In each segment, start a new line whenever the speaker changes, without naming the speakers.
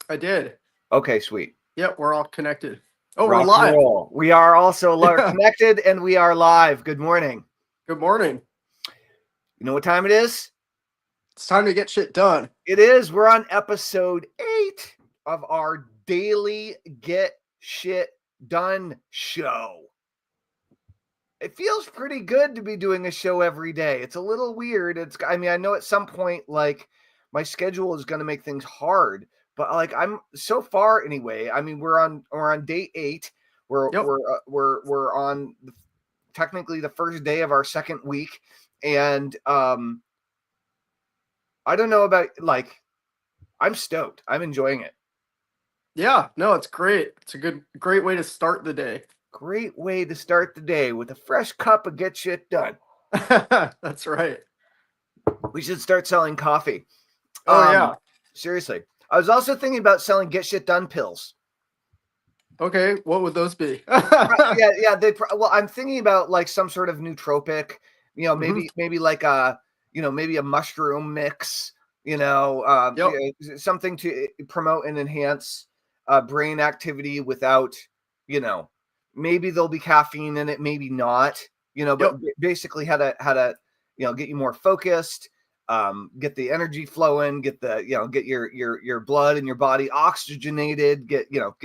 I did.
Okay, sweet.
Yep, we're all connected. Oh, we're
Rock and
live.
roll. We are also connected and we are live. Good morning.
Good morning.
You know what time it is?
It's time to get shit done.
It is. We're on episode 8 of our daily Get Shit Done show. It feels pretty good to be doing a show every day. It's a little weird. I know at some point, like, my schedule is going to make things hard, but like I'm so far anyway. I mean, we're on day 8. We're
Yep.
we're on technically the first day of our second week, and I don't know about, like, I'm stoked. I'm enjoying it.
Yeah, no, it's great. It's a great way to start the day.
Great way to start the day with a fresh cup of Get Shit Done.
That's right.
We should start selling coffee.
Oh, yeah.
Seriously. I was also thinking about selling Get Shit Done pills.
Okay, what would those be?
Yeah. Well, I'm thinking about like some sort of nootropic, maybe like maybe a mushroom mix,
Yep.
something to promote and enhance brain activity without, maybe there'll be caffeine in it, maybe not, but basically how to get you more focused, get the energy flowing, get your blood and your body oxygenated, get your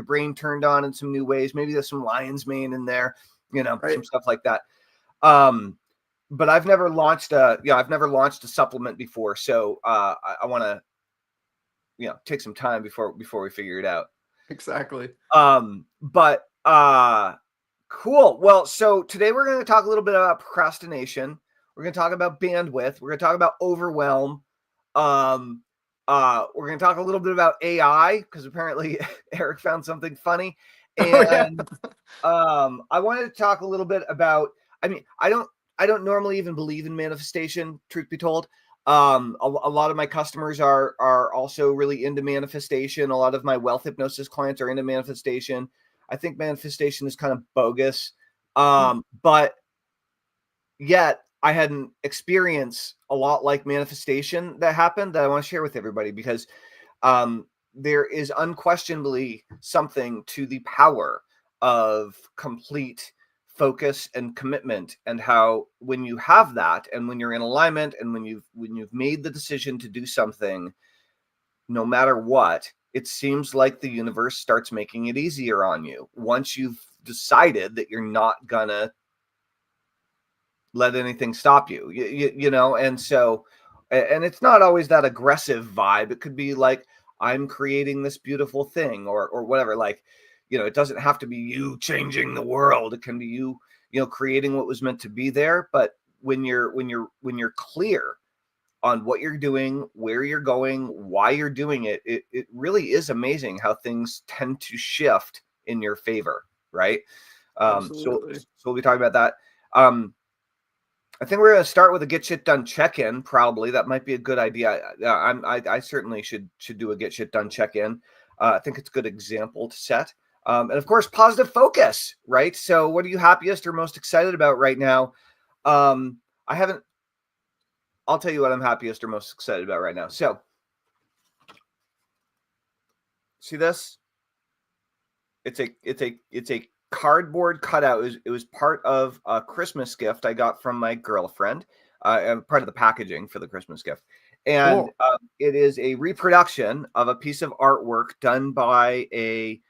brain turned on in some new ways. Maybe there's some lion's mane in there,
Right.
some stuff like that. But I've never launched a supplement before, so I want to take some time before we figure it out.
Exactly.
But cool. Well, so today we're going to talk a little bit about procrastination. We're going to talk about bandwidth. We're going to talk about overwhelm. We're going to talk a little bit about AI because apparently Eric found something funny. And I wanted to talk a little bit about, I don't normally even believe in manifestation, truth be told. A lot of my customers are also really into manifestation. A lot of my wealth hypnosis clients are into manifestation. I think manifestation is kind of bogus. But yet I had an experience a lot like manifestation that happened that I want to share with everybody because there is unquestionably something to the power of complete focus and commitment, and how when you have that and when you're in alignment and when you've made the decision to do something, no matter what, it seems like the universe starts making it easier on you once you've decided that you're not gonna let anything stop you, and so, and it's not always that aggressive vibe. It could be like, I'm creating this beautiful thing or whatever. Like, it doesn't have to be you changing the world. It can be you creating what was meant to be there. But when you're clear on what you're doing, where you're going, why you're doing it, it really is amazing how things tend to shift in your favor, right?
Absolutely.
So we'll be talking about that. I think we're going to start with a Get Shit Done check-in. Probably that might be a good idea. I certainly should do a Get Shit Done check-in. I think it's a good example to set. And of course, positive focus, right? So what are you happiest or most excited about right now? I'll tell you what I'm happiest or most excited about right now. So see this? It's a cardboard cutout. It was part of a Christmas gift I got from my girlfriend, and part of the packaging for the Christmas gift. And
Cool.
it is a reproduction of a piece of artwork done by a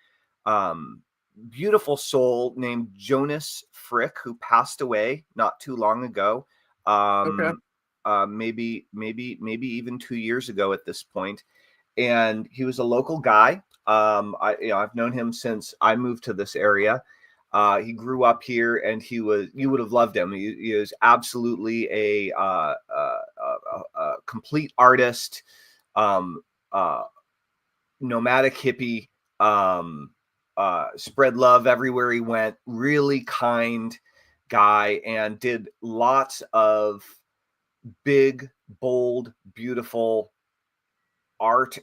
beautiful soul named Jonas Frick, who passed away not too long ago.
Okay.
Maybe even 2 years ago at this point. And he was a local guy. I've known him since I moved to this area. He grew up here, and you would have loved him. He is absolutely a complete artist, nomadic hippie, spread love everywhere he went. Really kind guy, and did lots of big, bold, beautiful art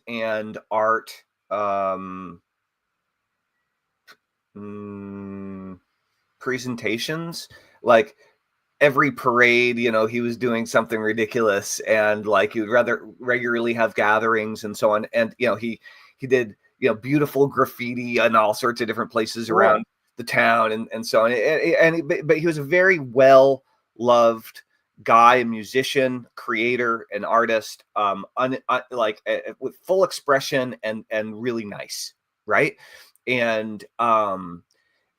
presentations. Like every parade, he was doing something ridiculous, and like he would rather regularly have gatherings and so on. And he he did, beautiful graffiti in all sorts of different places
Cool.
around the town and so on. But he was a very well loved guy, a musician, creator, an artist, with full expression and really nice, right? And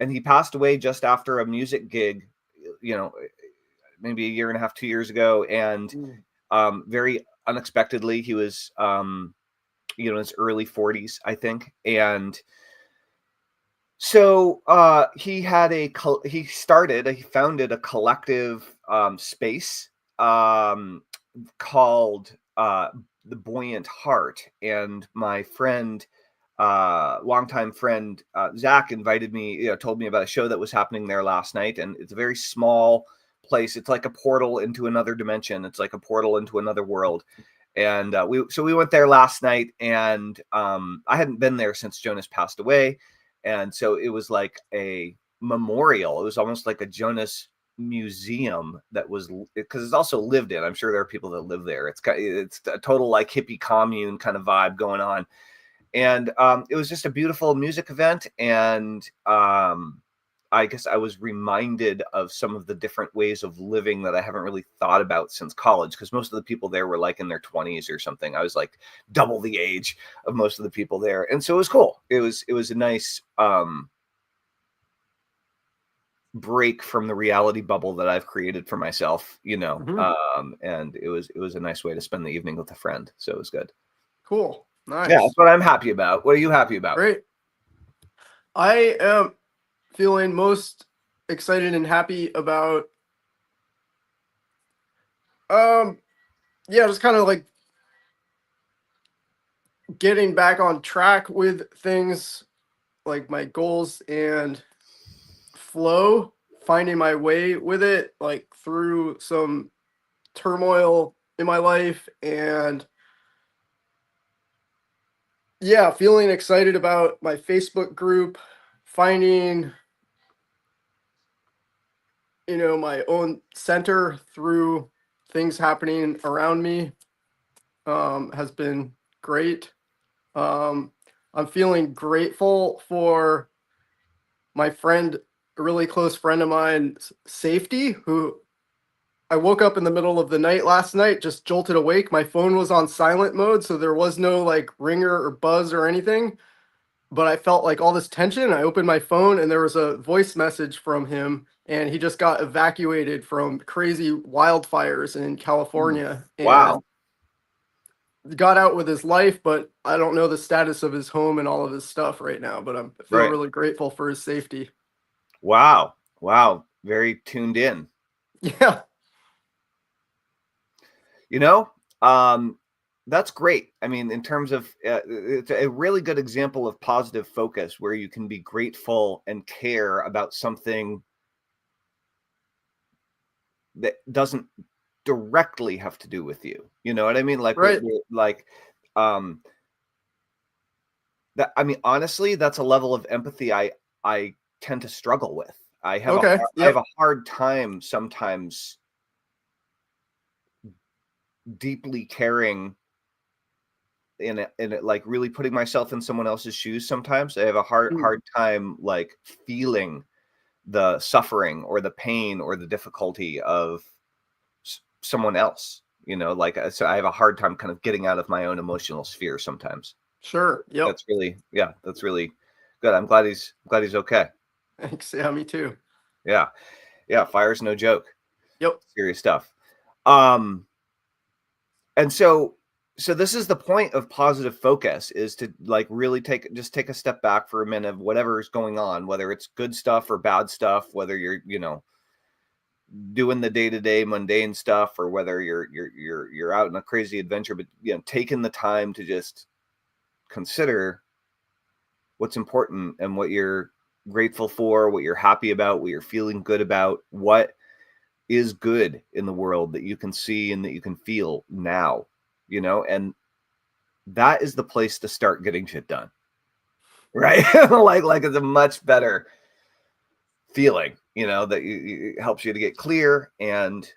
he passed away just after a music gig, maybe a year and a half, 2 years ago, and very unexpectedly, he was in his early 40s, I think, and so he founded a collective space called the Buoyant Heart, and my friend, longtime friend Zach invited me, told me about a show that was happening there last night, and it's a very small place. It's like a portal into another dimension. It's like a portal into another world. And we went there last night, and I hadn't been there since Jonas passed away. And so it was like a memorial. It was almost like a Jonas museum that was, because it's also lived in. I'm sure there are people that live there. It's a total like hippie commune kind of vibe going on. And it was just a beautiful music event. And I guess I was reminded of some of the different ways of living that I haven't really thought about since college, because most of the people there were like in their 20s or something. I was like double the age of most of the people there. And so it was cool. It was a nice break from the reality bubble that I've created for myself, and it was a nice way to spend the evening with a friend. So it was good.
Cool. Nice.
Yeah, that's what I'm happy about. What are you happy about?
Great. I am feeling most excited and happy about just kind of like getting back on track with things, like my goals and flow, finding my way with it, like through some turmoil in my life, and feeling excited about my Facebook group, finding my own center through things happening around me has been great. I'm feeling grateful for my friend, a really close friend of mine's safety, who I woke up in the middle of the night last night, just jolted awake. My phone was on silent mode, so there was no like ringer or buzz or anything. But I felt like all this tension. I opened my phone and there was a voice message from him, and he just got evacuated from crazy wildfires in California.
Wow.
And got out with his life, but I don't know the status of his home and all of his stuff right now, but I feel really grateful for his safety.
Wow. Very tuned in.
Yeah.
That's great. I mean, in terms of, it's a really good example of positive focus, where you can be grateful and care about something that doesn't directly have to do with you. You know what I mean? Like,
right.
That, I mean, honestly, that's a level of empathy I tend to struggle with. I have a hard time sometimes deeply caring in it, like really putting myself in someone else's shoes. Sometimes I have a hard time like feeling the suffering or the pain or the difficulty of someone else, so I have a hard time kind of getting out of my own emotional sphere sometimes.
Sure. Yep.
That's really good. I'm glad he's okay.
Thanks. Yeah, me too.
Yeah. Fire's no joke.
Yep.
Serious stuff. And so this is the point of positive focus, is to like really take a step back for a minute of whatever is going on, whether it's good stuff or bad stuff, whether you're, doing the day-to-day mundane stuff, or whether you're out in a crazy adventure, but taking the time to just consider what's important and what you're grateful for, what you're happy about, what you're feeling good about, what is good in the world that you can see and that you can feel now, and that is the place to start getting shit done, right? like it's a much better feeling, that it helps you to get clear and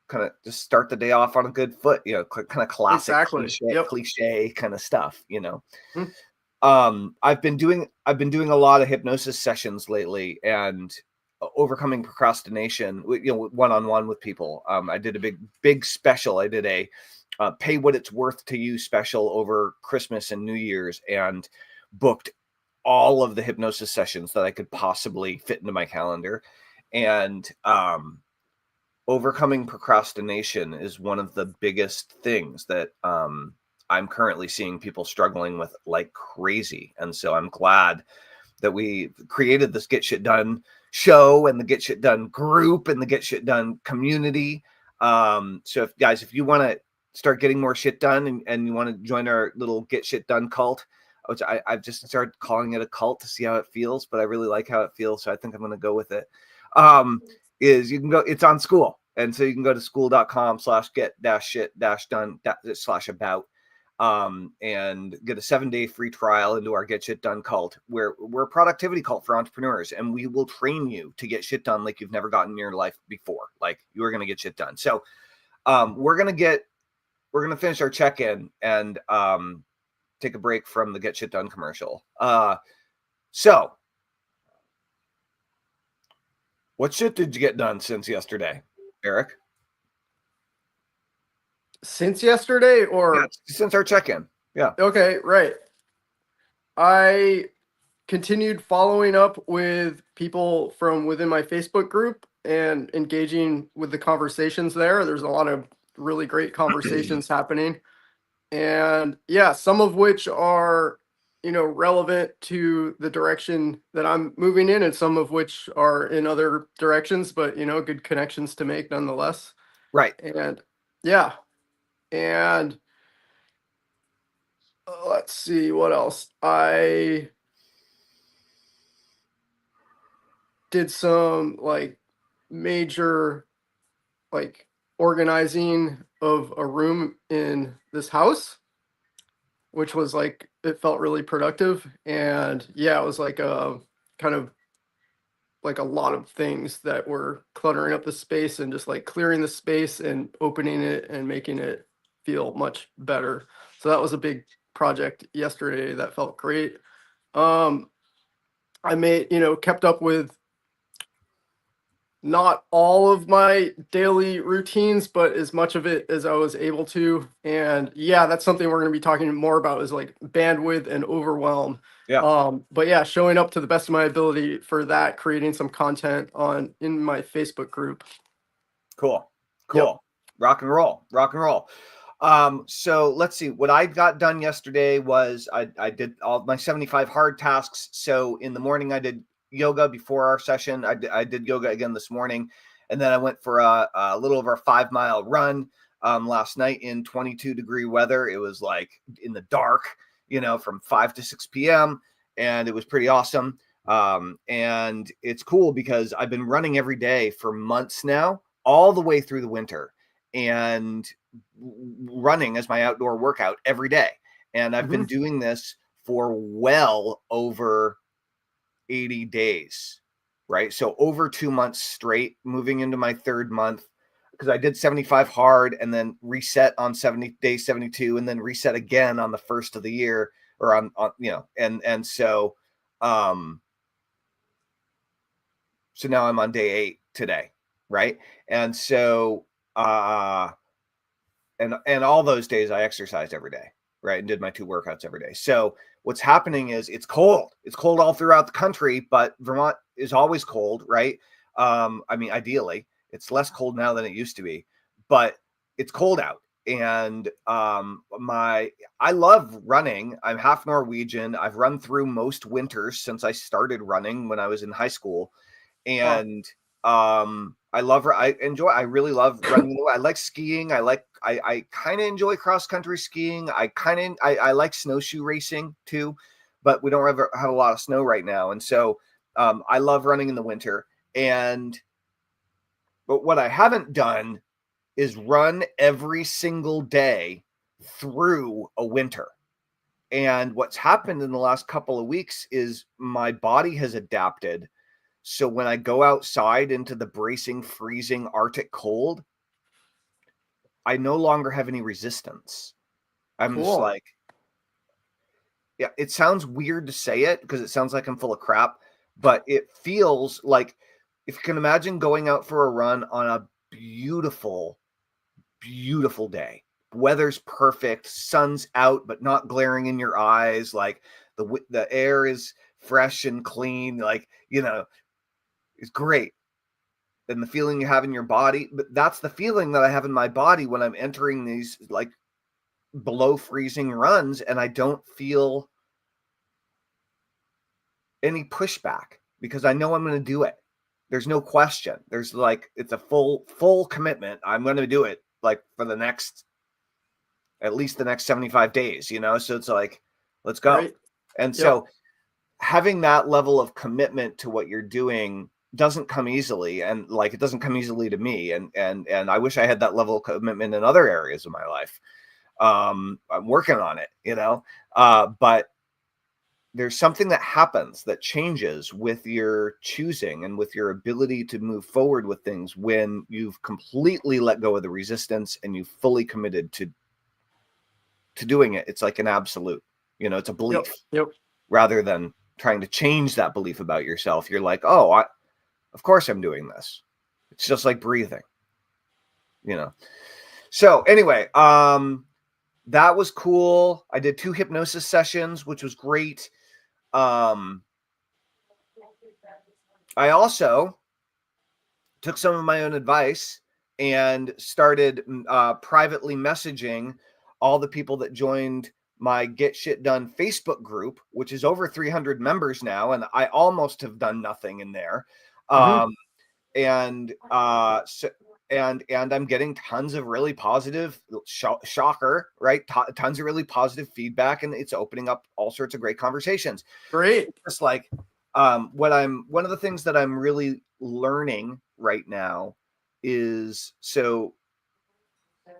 kind of just start the day off on a good foot, kind of classic cliche kind of stuff, I've been doing a lot of hypnosis sessions lately, and overcoming procrastination, one-on-one with people. I did a big special. I did a pay what it's worth to you special over Christmas and New Year's, and booked all of the hypnosis sessions that I could possibly fit into my calendar. And overcoming procrastination is one of the biggest things that I'm currently seeing people struggling with like crazy. And so I'm glad that we created this Get Shit Done show and the Get Shit Done group and the Get Shit Done community. So if you want to start getting more shit done, and you want to join our little Get Shit Done cult, which I've just started calling it a cult to see how it feels, but I really like how it feels, so I think I'm going to go with it. Is you can go, it's on School. And so you can go to school.com/get-shit-done/about and get a 7-day free trial into our Get Shit Done cult, where we're a productivity cult for entrepreneurs, and we will train you to get shit done like you've never gotten in your life before. Like, you are going to get shit done. So we're going to finish our check-in and take a break from the Get Shit Done commercial. So what shit did you get done since yesterday, Eric?
Since yesterday, or
since our check-in? Yeah.
Okay, right. I continued following up with people from within my Facebook group and engaging with the conversations there. There's a lot of really great conversations happening. And yeah, some of which are, relevant to the direction that I'm moving in, and some of which are in other directions, but good connections to make nonetheless.
Right.
And yeah. And let's see what else. I did some like major like organizing of a room in this house, which was like, it felt really productive. And yeah, it was like a kind of like a lot of things that were cluttering up the space, and just like clearing the space and opening it and making it feel much better. So that was a big project yesterday that felt great. I kept up with not all of my daily routines, but as much of it as I was able to. And yeah, that's something we're going to be talking more about, is like bandwidth and overwhelm.
Yeah.
But yeah, showing up to the best of my ability for that, creating some content in my Facebook group.
Cool.
Yep.
Rock and roll. So let's see. What I got done yesterday was I did all my 75 hard tasks. So in the morning I did yoga before our session. I did yoga again this morning, and then I went for a little over a 5-mile run last night in 22-degree weather. It was like in the dark, from 5 to 6 p.m. and it was pretty awesome. And it's cool because I've been running every day for months now, all the way through the winter, and running as my outdoor workout every day. And I've been doing this for well over 80 days, right? So over 2 months straight, moving into my third month, because I did 75 hard and then reset on day 72, and then reset again on the first of the year, or on and so so now I'm on day 8 today, right? And so and all those days I exercised every day, right? And did my 2 workouts every day. So what's happening is it's cold. It's cold all throughout the country, but Vermont is always cold, right? I mean, ideally, it's less cold now than it used to be, but it's cold out. And I love running. I'm half Norwegian. I've run through most winters since I started running when I was in high school. And I really love running. I like skiing. I kind of enjoy cross country skiing. I like snowshoe racing too, but we don't ever have a lot of snow right now. And so I love running in the winter. But what I haven't done is run every single day through a winter. And what's happened in the last couple of weeks is my body has adapted. So when I go outside into the bracing, freezing Arctic cold, I no longer have any resistance. I'm just like, yeah, it sounds weird to say it because it sounds like I'm full of crap, but it feels like, if you can imagine going out for a run on a beautiful, beautiful day, weather's perfect, sun's out but not glaring in your eyes, like the air is fresh and clean, like, it's great. And the feeling you have in your body, but that's the feeling that I have in my body when I'm entering these like below freezing runs, and I don't feel any pushback because I know I'm going to do it. There's no question. There's like, it's a full commitment. I'm going to do it like for at least the next 75 days, So it's like, let's go.
Right.
And
Yep.
so having that level of commitment to what you're doing doesn't come easily. And like, it doesn't come easily to me. And I wish I had that level of commitment in other areas of my life. I'm working on it, but there's something that happens that changes with your choosing and with your ability to move forward with things when you've completely let go of the resistance and you've fully committed to doing it. It's like an absolute, it's a belief.
Yep.
Rather than trying to change that belief about yourself. You're like, oh, of course I'm doing this. It's just like breathing, So anyway, that was cool. I did 2 hypnosis sessions, which was great. I also took some of my own advice and started privately messaging all the people that joined my Get Shit Done Facebook group, which is over 300 members now, and I almost have done nothing in there. And I'm getting tons of really positive, shocker, right? Tons of really positive feedback, and it's opening up all sorts of great conversations.
Great.
Just like one of the things that I'm really learning right now is, so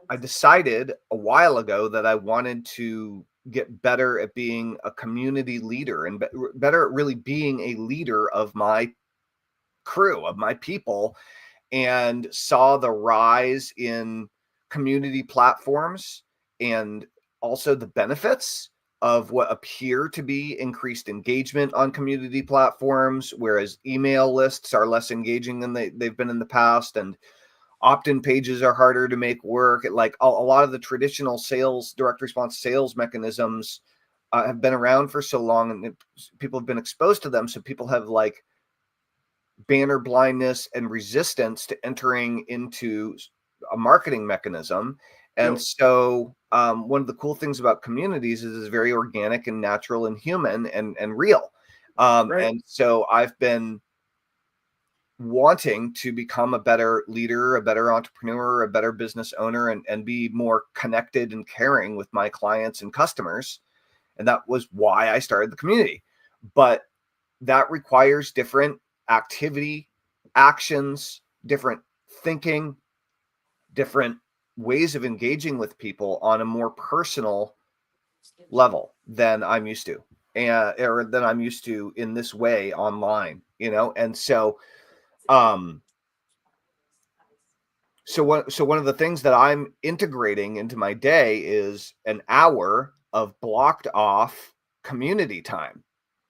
I decided a while ago that I wanted to get better at being a community leader and better at really being a leader of my crew, of my people, and saw the rise in community platforms and also the benefits of what appear to be increased engagement on community platforms, whereas email lists are less engaging than they've been in the past, and opt-in pages are harder to make work. Like a lot of the traditional sales, direct response sales mechanisms have been around for so long, and people have been exposed to them. So people have like banner blindness and resistance to entering into a marketing mechanism. And so one of the cool things about communities is it's very organic and natural and human and real. And so I've been wanting to become a better leader, a better entrepreneur, a better business owner, and be more connected and caring with my clients and customers. And that was why I started the community. But that requires different activity, actions, different thinking, different ways of engaging with people on a more personal level than I'm used to, or than I'm used to in this way online, And so, so one of the things that I'm integrating into my day is an hour of blocked off community time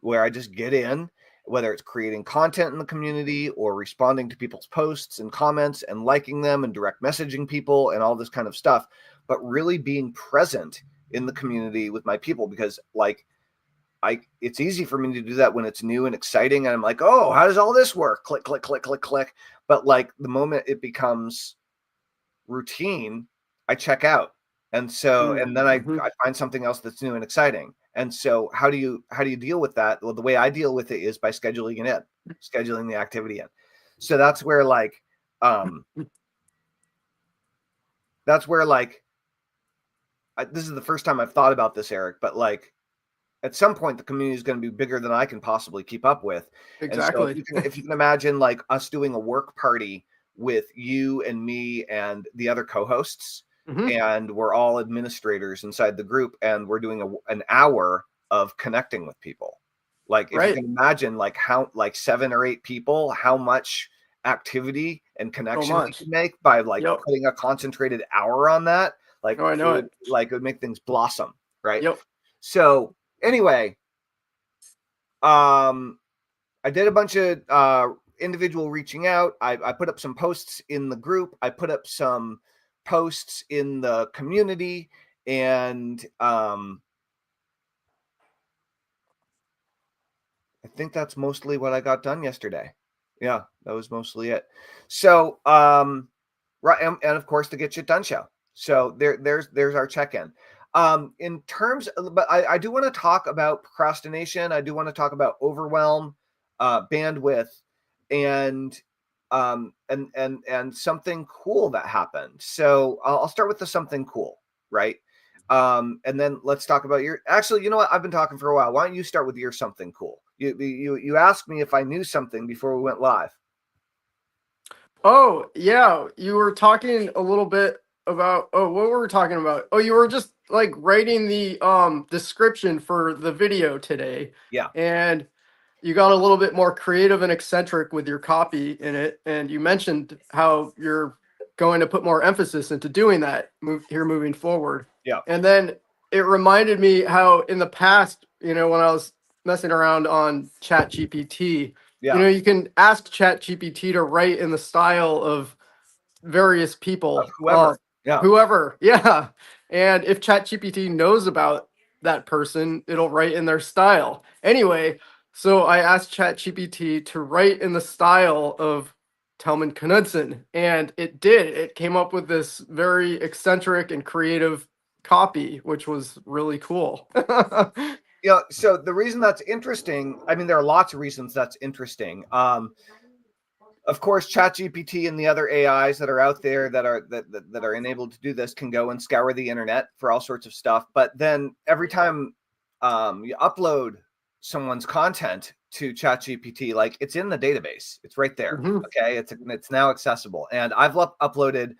where I just get in, whether it's creating content in the community or responding to people's posts and comments and liking them and direct messaging people and all this kind of stuff, but really being present in the community with my people, because like it's easy for me to do that when it's new and exciting. And I'm like, oh, how does all this work? Click, click, click, click, click. But like the moment it becomes routine, I check out. And so, and then I find something else that's new and exciting. And so how do you deal with that? Well, the way I deal with it is by scheduling it in, scheduling the activity in. So that's where this is the first time I've thought about this, Eric, but like at some point the community is going to be bigger than I can possibly keep up with.
Exactly.
And so if you can imagine like us doing a work party with you and me and the other co-hosts, and we're all administrators inside the group, and we're doing an hour of connecting with people. Like if you can imagine like how like 7 or 8 people, how much activity and connection we can make by like putting a concentrated hour on that. Like,
I know
it would make things blossom, right?
Yep.
So Anyway, I did a bunch of individual reaching out. I put up some posts in the group. I put up some posts in the community, and I think that's mostly what I got done yesterday. Yeah, that was mostly it. So, right, and of course the Get Shit Done show. So there's our check-in. In terms of, but I do want to talk about procrastination. I do want to talk about overwhelm, bandwidth, and something cool that happened. So I'll start with the something cool, right? And then let's talk about your. Actually, you know what? I've been talking for a while. Why don't you start with your something cool? You asked me if I knew something before we went live.
Oh, yeah, you were talking a little bit about, oh, what were we talking about? Oh, you were just like writing the description for the video today.
Yeah.
And you got a little bit more creative and eccentric with your copy in it, and you mentioned how you're going to put more emphasis into doing that moving forward.
Yeah.
And then it reminded me how in the past, when I was messing around on Chat GPT,
Yeah.
you can ask Chat GPT to write in the style of various people,
Whoever. Yeah.
whoever, yeah. And if Chat GPT knows about that person, it'll write in their style. Anyway, so I asked Chat GPT to write in the style of Tellman Knudson, and it did. It came up with this very eccentric and creative copy, which was really cool.
Yeah. So the reason that's interesting, I mean, there are lots of reasons that's interesting. Of course, ChatGPT and the other AIs that are out there that are enabled to do this can go and scour the internet for all sorts of stuff. But then every time you upload someone's content to ChatGPT, like it's in the database, it's right there.
Mhm.
Okay, it's now accessible, and I've uploaded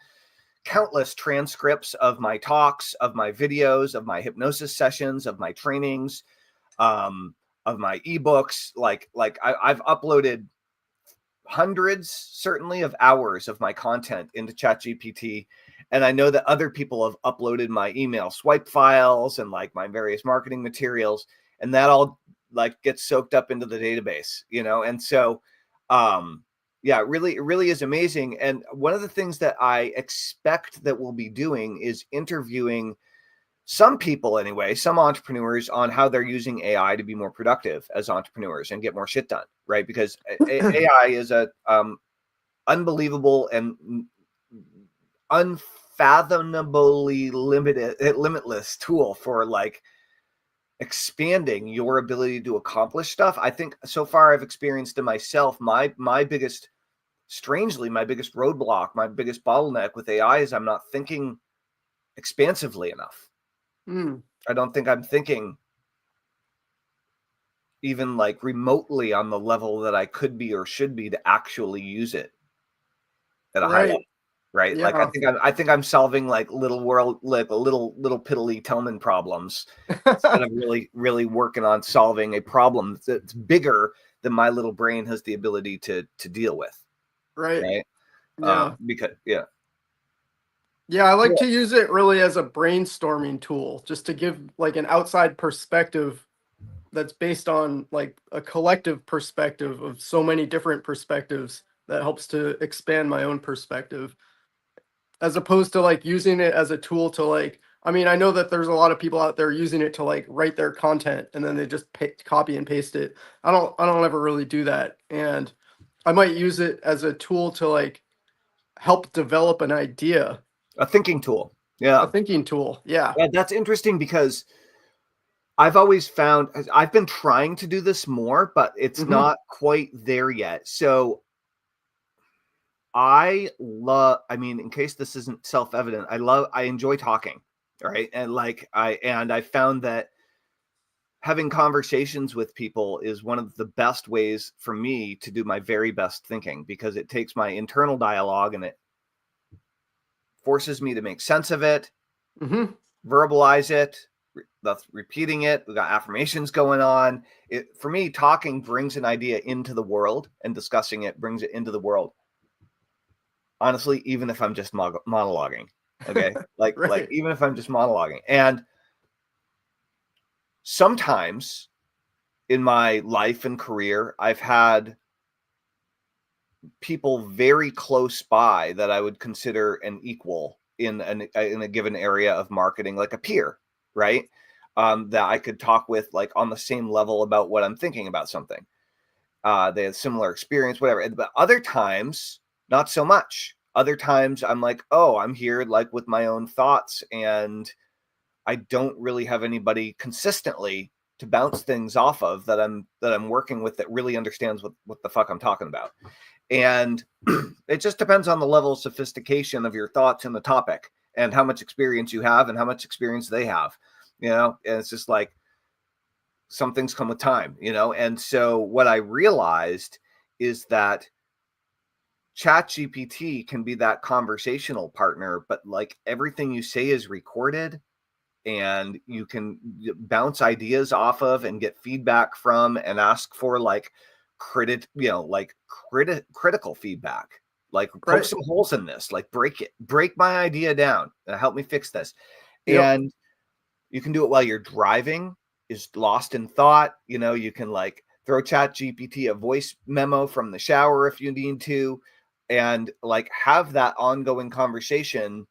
countless transcripts of my talks, of my videos, of my hypnosis sessions, of my trainings, of my ebooks. I've uploaded hundreds, certainly, of hours of my content into ChatGPT. And I know that other people have uploaded my email swipe files and like my various marketing materials, and that all like gets soaked up into the database, And so, yeah, it really is amazing. And one of the things that I expect that we'll be doing is interviewing some people, anyway, some entrepreneurs on how they're using AI to be more productive as entrepreneurs and get more shit done, right? Because AI is a unbelievable and unfathomably limitless tool for like expanding your ability to accomplish stuff. I think so far I've experienced in myself, my biggest roadblock, my biggest bottleneck with AI is I'm not thinking expansively enough. I don't think I'm thinking even like remotely on the level that I could be or should be to actually use it at a high level. Right.
Yeah.
Like I think I'm solving like little piddly Tellman problems instead of really working on solving a problem that's bigger than my little brain has the ability to deal with.
Right.
Right.
Yeah. Yeah, I like to use it really as a brainstorming tool, just to give like an outside perspective that's based on like a collective perspective of so many different perspectives that helps to expand my own perspective, as opposed to like using it as a tool to like, I mean, I know that there's a lot of people out there using it to like write their content and then they just copy and paste it. I don't ever really do that. And I might use it as a tool to like help develop an idea.
A thinking tool. Yeah.
A thinking tool. Yeah.
Yeah, that's interesting because I've always found I've been trying to do this more, but it's not quite there yet. So I mean, in case this isn't self-evident, I enjoy talking. Right. And I found that having conversations with people is one of the best ways for me to do my very best thinking, because it takes my internal dialogue and it forces me to make sense of it, verbalize it, that's repeating it. We got affirmations going on. For me, talking brings an idea into the world, and discussing it brings it into the world. Honestly, even if I'm just monologuing, okay, like
Right.
even if I'm just monologuing, and sometimes in my life and career, I've had people very close by that I would consider an equal in a given area of marketing, like a peer, right? That I could talk with, like, on the same level about what I'm thinking about something. They have similar experience, whatever. But other times, not so much. Other times I'm like, oh, I'm here like with my own thoughts, and I don't really have anybody consistently to bounce things off of that I'm working with that really understands what the fuck I'm talking about. And it just depends on the level of sophistication of your thoughts in the topic and how much experience you have and how much experience they have, and it's just like, some things come with time, and so what I realized is that ChatGPT can be that conversational partner, but like everything you say is recorded, and you can bounce ideas off of and get feedback from and ask for like critical feedback, like poke some holes in this, like break my idea down and help me fix this.
Yep.
And you can do it while you're driving, is lost in thought. You can like throw ChatGPT a voice memo from the shower if you need to, and like have that ongoing conversation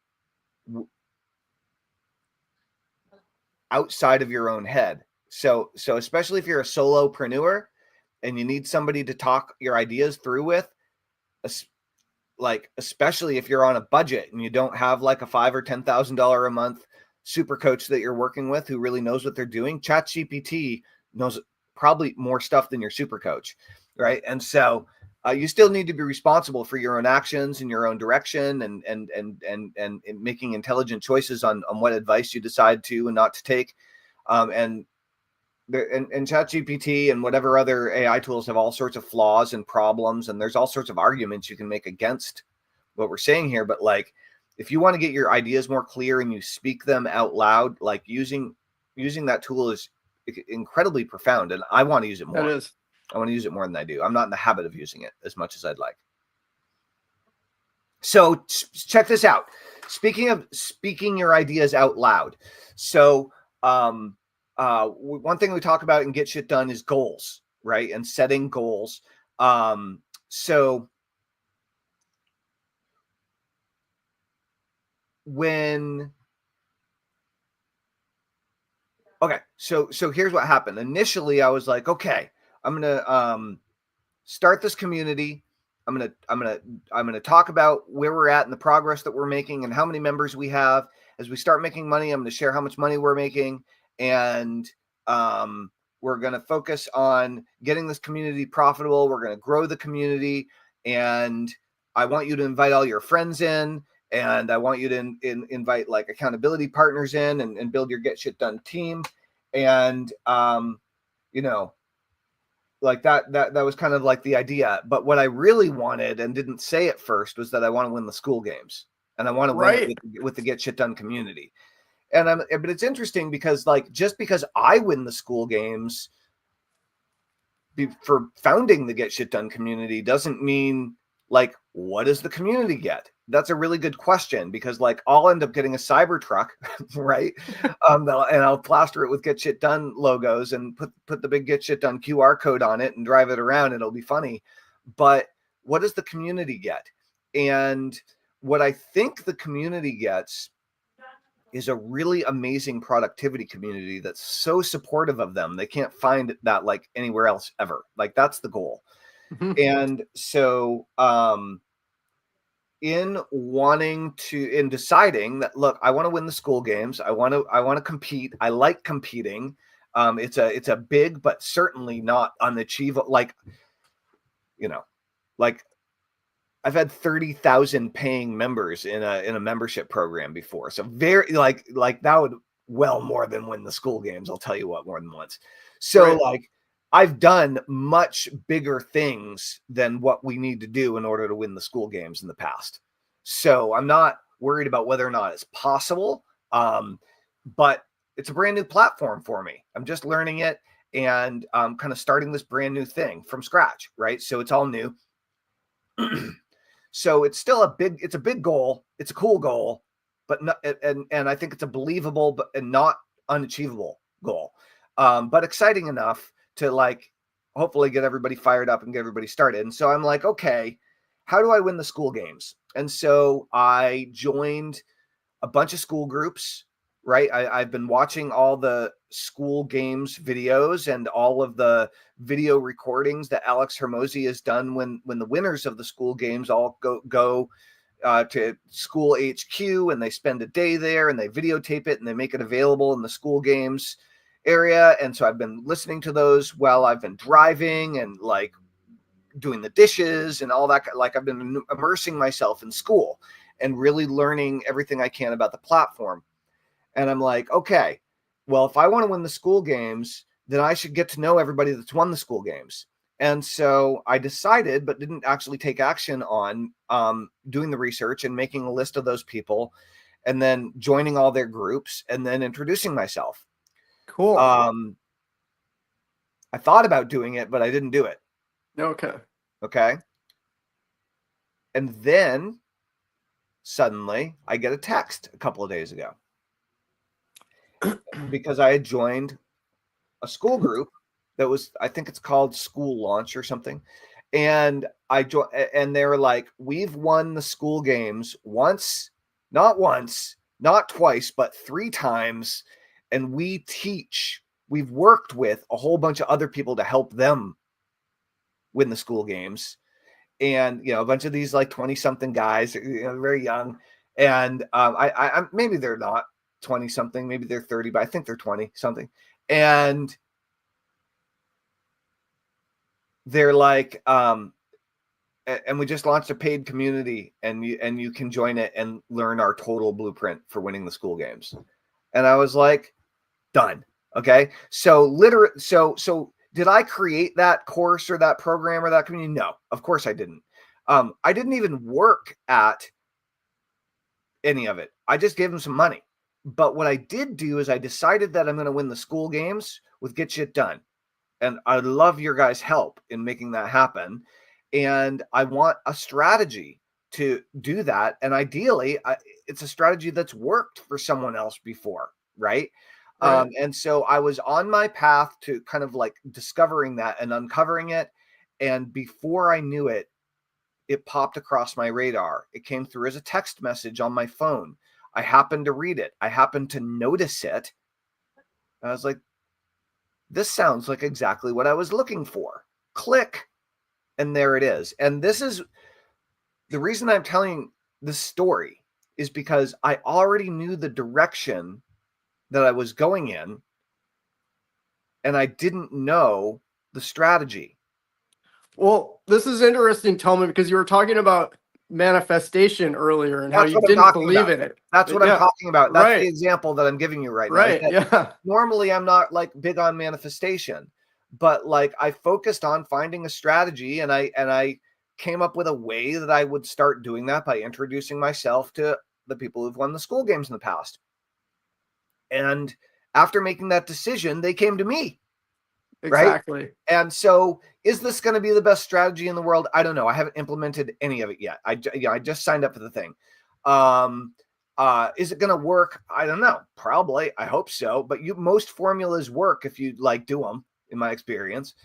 outside of your own head. So especially if you're a solopreneur and you need somebody to talk your ideas through with, like especially if you're on a budget and you don't have like a $5,000 or $10,000 a month super coach that you're working with who really knows what they're doing, ChatGPT knows probably more stuff than your super coach, right? And so you still need to be responsible for your own actions and your own direction, and making intelligent choices on what advice you decide to and not to take. And ChatGPT and whatever other AI tools have all sorts of flaws and problems, and there's all sorts of arguments you can make against what we're saying here. But like, if you want to get your ideas more clear and you speak them out loud, like using that tool is incredibly profound, and I want to use it more.
That is.
I want to use it more than I do. I'm not in the habit of using it as much as I'd like. So check this out. Speaking of speaking your ideas out loud. So one thing we talk about in Get Shit Done is goals, right? And setting goals. So here's what happened. Initially, I was like, okay, I'm gonna start this community. I'm gonna talk about where we're at and the progress that we're making and how many members we have. As we start making money, I'm gonna share how much money we're making, and we're gonna focus on getting this community profitable. We're gonna grow the community, and I want you to invite all your friends in, and I want you to invite like accountability partners in, and build your Get Shit Done team, and like that was kind of like the idea. But what I really wanted and didn't say at first was that I want to win the school games, and I want to win it with the Get Shit Done community. But it's interesting because like, just because I win the school games for founding the Get Shit Done community doesn't mean like, what does the community get? That's a really good question, because like, I'll end up getting a Cybertruck, right? And I'll plaster it with Get Shit Done logos and put the big Get Shit Done QR code on it and drive it around. It'll be funny. But what does the community get? And what I think the community gets is a really amazing productivity community that's so supportive of them. They can't find that like anywhere else ever. Like, that's the goal. Mm-hmm. And so, in deciding that, look, I want to win the school games. I want to compete. I like competing. It's a big, but certainly not unachievable. Like, like I've had 30,000 paying members in a membership program before. So very like that would well more than win the school games. I'll tell you what, more than once. So like, I've done much bigger things than what we need to do in order to win the school games in the past. So I'm not worried about whether or not it's possible. But it's a brand new platform for me. I'm just learning it, and kind of starting this brand new thing from scratch, right? So it's all new. So it's still a big goal. It's a cool goal, but not, and I think it's a believable and not unachievable goal. but exciting enough to like hopefully get everybody fired up and get everybody started. And so I'm like, okay, how do I win the school games? And so I joined a bunch of school groups, right? I've been watching all the school games videos and all of the video recordings that Alex Hermosi has done when the winners of the school games all go to school HQ, and they spend a day there and they videotape it and they make it available in the school games area. And so I've been listening to those while I've been driving and like doing the dishes and all that. Like I've been immersing myself in school and really learning everything I can about the platform. And I'm like, okay, well, if I want to win the school games, then I should get to know everybody that's won the school games. And so I decided, but didn't actually take action on doing the research and making a list of those people and then joining all their groups and then introducing myself.
Cool.
I thought about doing it, but I didn't do it.
Okay.
Okay. And then suddenly I get a text a couple of days ago because I had joined a school group that was, I think it's called School Launch or something. And and they were like, we've won the school games once, not twice, but 3 times. And we've worked with a whole bunch of other people to help them win the school games. And, you know, a bunch of these like 20 something guys, you know, very young. And I maybe they're not 20 something, maybe they're 30, but I think they're 20 something. And they're like, and we just launched a paid community and you can join it and learn our total blueprint for winning the school games. And I was like, done. Okay. So so did I create that course or that program or that community? No, of course I didn't. I didn't even work at any of it. I just gave them some money. But what I did do is I decided that I'm going to win the school games with Get Shit Done. And I love your guys' help in making that happen. And I want a strategy to do that. And ideally, it's a strategy that's worked for someone else before, right?
Right.
And so I was on my path to kind of like discovering that and uncovering it. And before I knew it, it popped across my radar. It came through as a text message on my phone. I happened to read it. I happened to notice it. I was like, this sounds like exactly what I was looking for. Click. And there it is. And this is the reason I'm telling this story is because I already knew the direction that I was going in, and I didn't know the strategy.
Well, this is interesting, Tellman, because you were talking about manifestation earlier and how
That's
you
what I'm
didn't
talking
believe
about.
in it.
That's what I'm
Yeah,
talking about. That's
right.
the example that I'm giving you right now.
Right. Yeah.
Normally, I'm not like big on manifestation, but like I focused on finding a strategy, and I came up with a way that I would start doing that by introducing myself to the people who've won the school games in the past. And after making that decision, they came to me.
Exactly.
Right. And so is this going to be the best strategy in the world? I don't know. I haven't implemented any of it yet. I just signed up for the thing. Is it going to work? I don't know. Probably. I hope so. But most formulas work if you like do them, in my experience.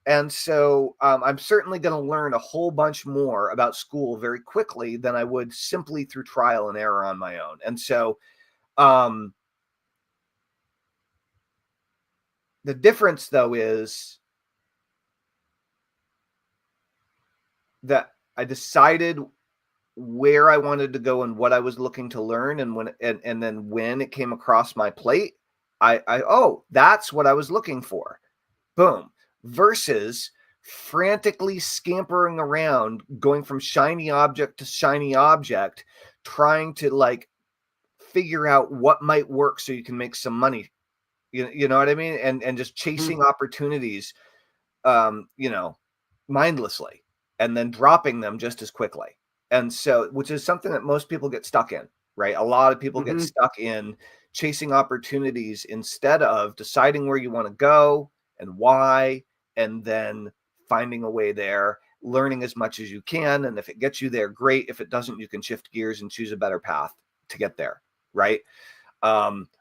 And so I'm certainly going to learn a whole bunch more about school very quickly than I would simply through trial and error on my own. And so the difference, though, is that I decided where I wanted to go and what I was looking to learn, and then when it came across my plate, oh, that's what I was looking for. Boom. Versus frantically scampering around, going from shiny object to shiny object, trying to like figure out what might work so you can make some money. You know what I mean? And just chasing opportunities, mindlessly, and then dropping them just as quickly. And so, which is something that most people get stuck in, right? A lot of people get stuck in chasing opportunities instead of deciding where you want to go and why, and then finding a way there, learning as much as you can. And if it gets you there, great. If it doesn't, you can shift gears and choose a better path to get there, right?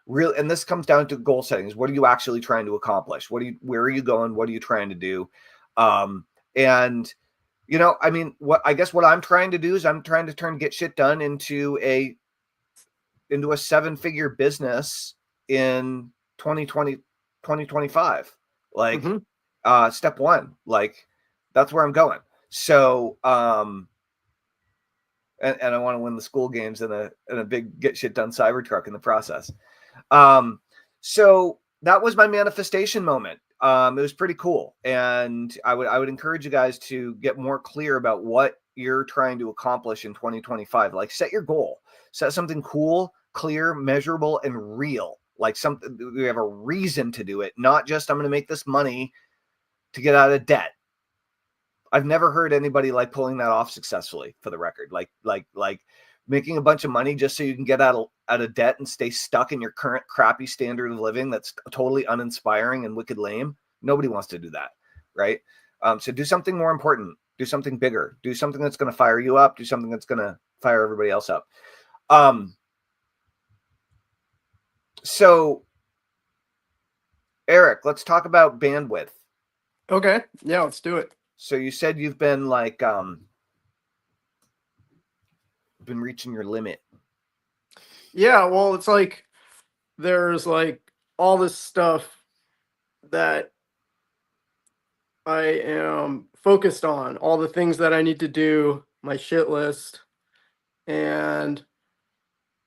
Really, and this comes down to goal settings. What are you actually trying to accomplish? Where are you going? What are you trying to do? And I mean, what I'm trying to do is I'm trying to get shit done into a 7-figure business in 2020, 2025. Like, step one, like that's where I'm going. So, and I want to win the school games in a big get shit done Cybertruck in the process. So that was my manifestation moment. It was pretty cool. And I would encourage you guys to get more clear about what you're trying to accomplish in 2025. Like, set your goal, set something cool, clear, measurable, and real. Like something we have a reason to do it, not just I'm going to make this money to get out of debt. I've never heard anybody like pulling that off successfully, for the record. Like making a bunch of money just so you can get out of debt and stay stuck in your current crappy standard of living that's totally uninspiring and wicked lame. Nobody wants to do that, right? So do something more important. Do something bigger. Do something that's going to fire you up. Do something that's going to fire everybody else up. So, Eric, let's talk about bandwidth.
Okay. Yeah, let's do it.
So you said you've been like been reaching your limit.
Yeah, well, it's like there's like all this stuff that I am focused on, all the things that I need to do, my shit list, and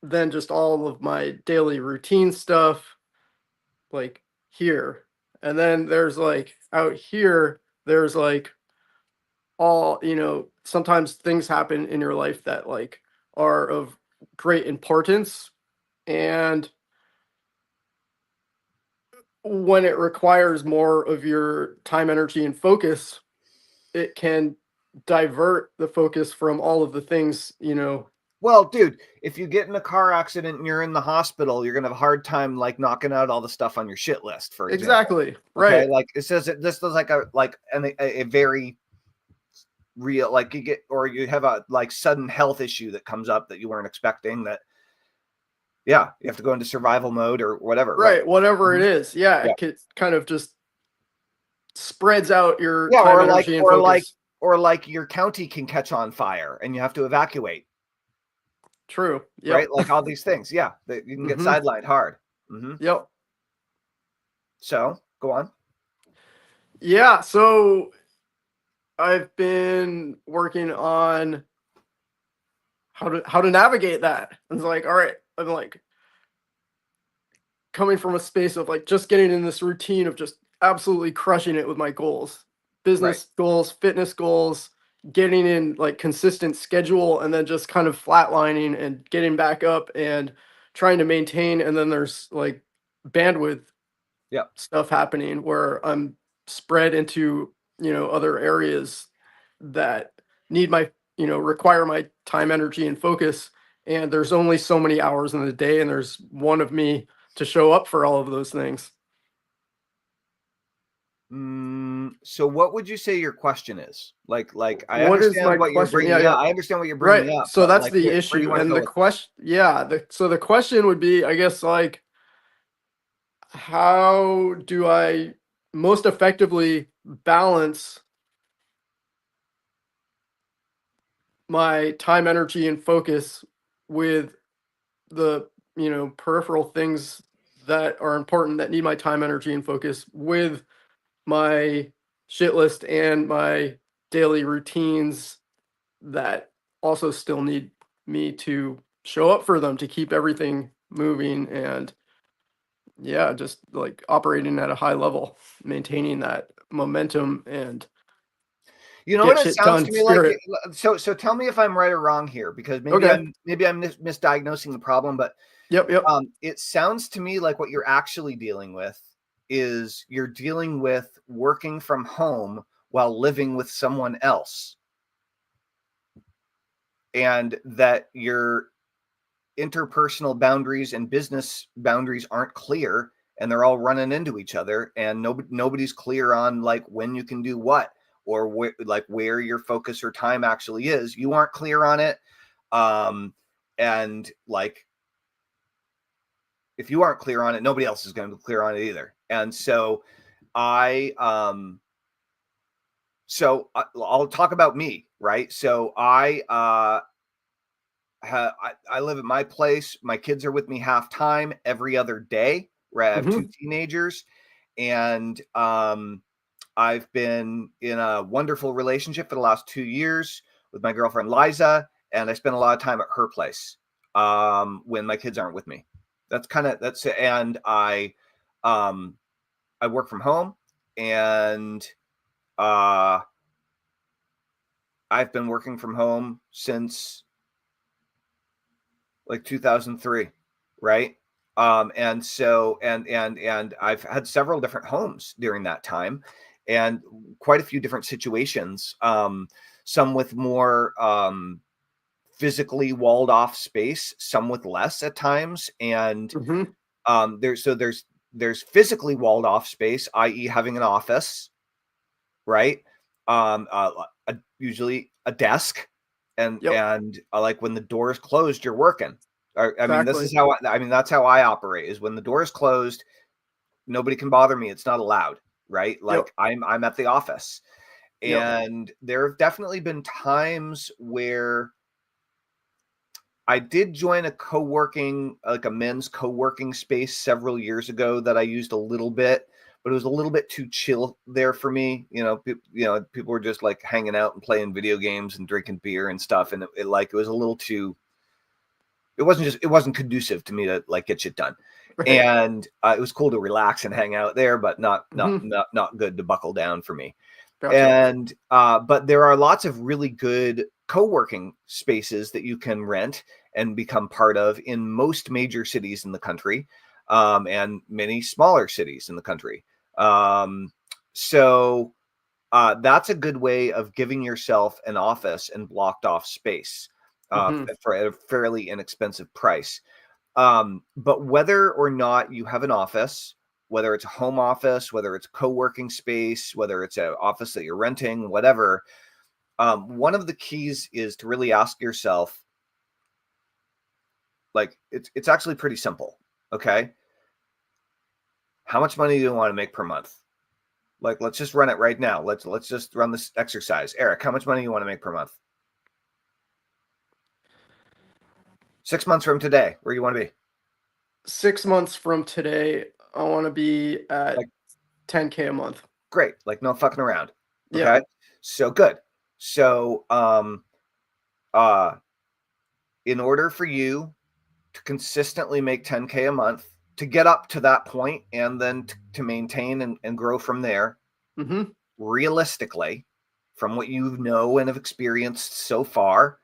then just all of my daily routine stuff, like here. And then there's like out here, there's like all, sometimes things happen in your life that like are of great importance. And when it requires more of your time, energy, and focus, it can divert the focus from all of the things,
Well, dude, if you get in a car accident and you're in the hospital, you're gonna have a hard time like knocking out all the stuff on your shit list, for example.
Exactly.
Okay,
Right.
like it says this is like a very real, like you have a like sudden health issue that comes up that you weren't expecting, that you have to go into survival mode or whatever.
Right. Whatever it is. Yeah.
Yeah.
It could kind of just spreads out your
Yeah,
time, energy, and focus.
or like your county can catch on fire and you have to evacuate.
True. Yep.
Right? Like all these things. Yeah. That you can get sidelined hard.
Yep.
So go on.
Yeah. So I've been working on how to navigate that. It's like, all right, I'm like coming from a space of like just getting in this routine of just absolutely crushing it with my goals, business goals, fitness goals, getting in like consistent schedule, and then just kind of flatlining and getting back up and trying to maintain. And then there's like bandwidth stuff happening where I'm spread into, other areas that need my, require my time, energy, and focus. And there's only so many hours in the day, and there's one of me to show up for all of those things.
So what would you say your question is? Like I
What is my
understand what you're
question?
bringing
Yeah.
up. I understand what you're bringing
Right.
up.
So that's
like,
the
where do you
issue.
wanna
And
go
the
with
question, so the question would be, I guess, like, how do I most effectively balance my time, energy, and focus with the, peripheral things that are important that need my time, energy, and focus with my shit list and my daily routines that also still need me to show up for them to keep everything moving, and just like operating at a high level, maintaining that momentum and
You know
get
what it
shit
sounds
done
to me like?
spirit.
So tell me if I'm right or wrong here, because
Okay.
maybe I'm misdiagnosing the problem, but
Yep.
it sounds to me like what you're actually dealing with is you're dealing with working from home while living with someone else, and that your interpersonal boundaries and business boundaries aren't clear, and they're all running into each other, and nobody's clear on like when you can do what, or where your focus or time actually is. You aren't clear on it. And like if you aren't clear on it, nobody else is going to be clear on it either. And so I'll talk about me, right? So I live at my place. My kids are with me half time every other day. Right? I have two teenagers, and I've been in a wonderful relationship for the last 2 years with my girlfriend Liza, and I spend a lot of time at her place when my kids aren't with me. That's it. And I work from home, and I've been working from home since like 2003, right? And so and I've had several different homes during that time, and quite a few different situations. Some with more physically walled off space, some with less at times, and there's physically walled off space, i.e., having an office, right? Usually a desk, and like when the door is closed, you're working. I mean, this is how that's how I operate. Is when the door is closed, nobody can bother me. It's not allowed, right? Like I'm at the office, and there have definitely been times where I did join a co-working, like a men's co-working space several years ago that I used a little bit, but it was a little bit too chill there for me. People were just like hanging out and playing video games and drinking beer and stuff. And it was a little too, it wasn't conducive to me to like get shit done. Right. And it was cool to relax and hang out there, but not good to buckle down for me. Gotcha. And but there are lots of really good co-working spaces that you can rent and become part of in most major cities in the country, and many smaller cities in the country. So that's a good way of giving yourself an office and blocked off space for a fairly inexpensive price. But whether or not you have an office, whether it's a home office, whether it's a co-working space, whether it's an office that you're renting, whatever, one of the keys is to really ask yourself, like, it's actually pretty simple. Okay. How much money do you want to make per month? Like, let's just run it right now. Let's just run this exercise. Eric, how much money do you want to make per month? 6 months from today, where do you want to be?
6 months from today, I want to be at like $10K a month.
Great. Like, no fucking around. Okay. Yeah. So good. So, in order for you to consistently make 10K a month, to get up to that point and then to maintain and grow from there, realistically, from what you know and have experienced so far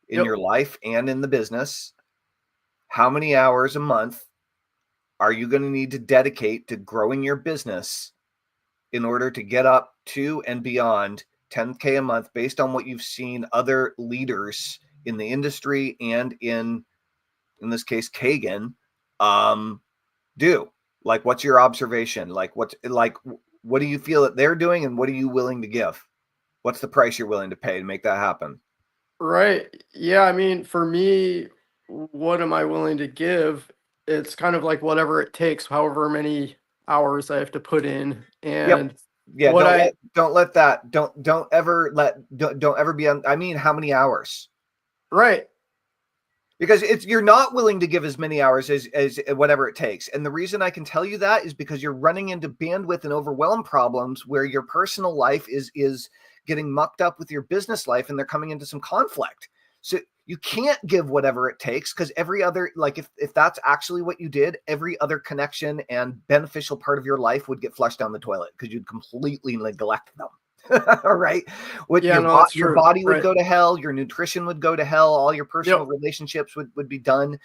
in your life and in the business, how many hours a month are you going to need to dedicate to growing your business in order to get up to and beyond 10K a month based on what you've seen other leaders in the industry and in this case, Kagan, do? Like, what's your observation? Like, what do you feel that they're doing, and what are you willing to give? What's the price you're willing to pay to make that happen?
Right. Yeah. I mean, for me, what am I willing to give? It's kind of like whatever it takes, however many hours I have to put in. And
don't ever be on. I mean, how many hours?
Right.
Because you're not willing to give as many hours as whatever it takes. And the reason I can tell you that is because you're running into bandwidth and overwhelm problems where your personal life is getting mucked up with your business life, and they're coming into some conflict. So you can't give whatever it takes, because every other, like if that's actually what you did, every other connection and beneficial part of your life would get flushed down the toilet because you'd completely neglect them. All right. Your body would go to hell. Your nutrition would go to hell. All your personal relationships would be done.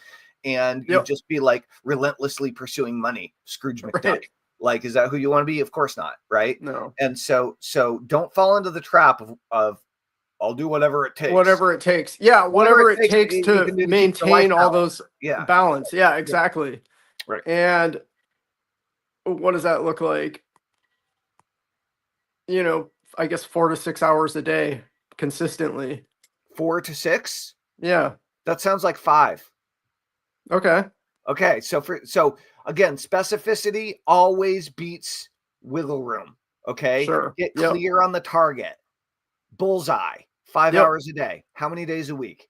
And you'd just be like relentlessly pursuing money. Scrooge McDuck. Right. Like, is that who you want to be? Of course not. Right. No. And so don't fall into the trap of I'll do whatever it takes.
Whatever it takes. Yeah. Whatever it takes to maintain all those balance. Yeah, exactly.
Right.
And what does that look like? I guess 4 to 6 hours a day consistently.
4 to 6?
Yeah.
That sounds like 5.
Okay.
Okay. So again, specificity always beats wiggle room. Okay.
Sure.
Get
Yep.
clear on the target. Bullseye. 5
Yep.
hours a day. How many days a week?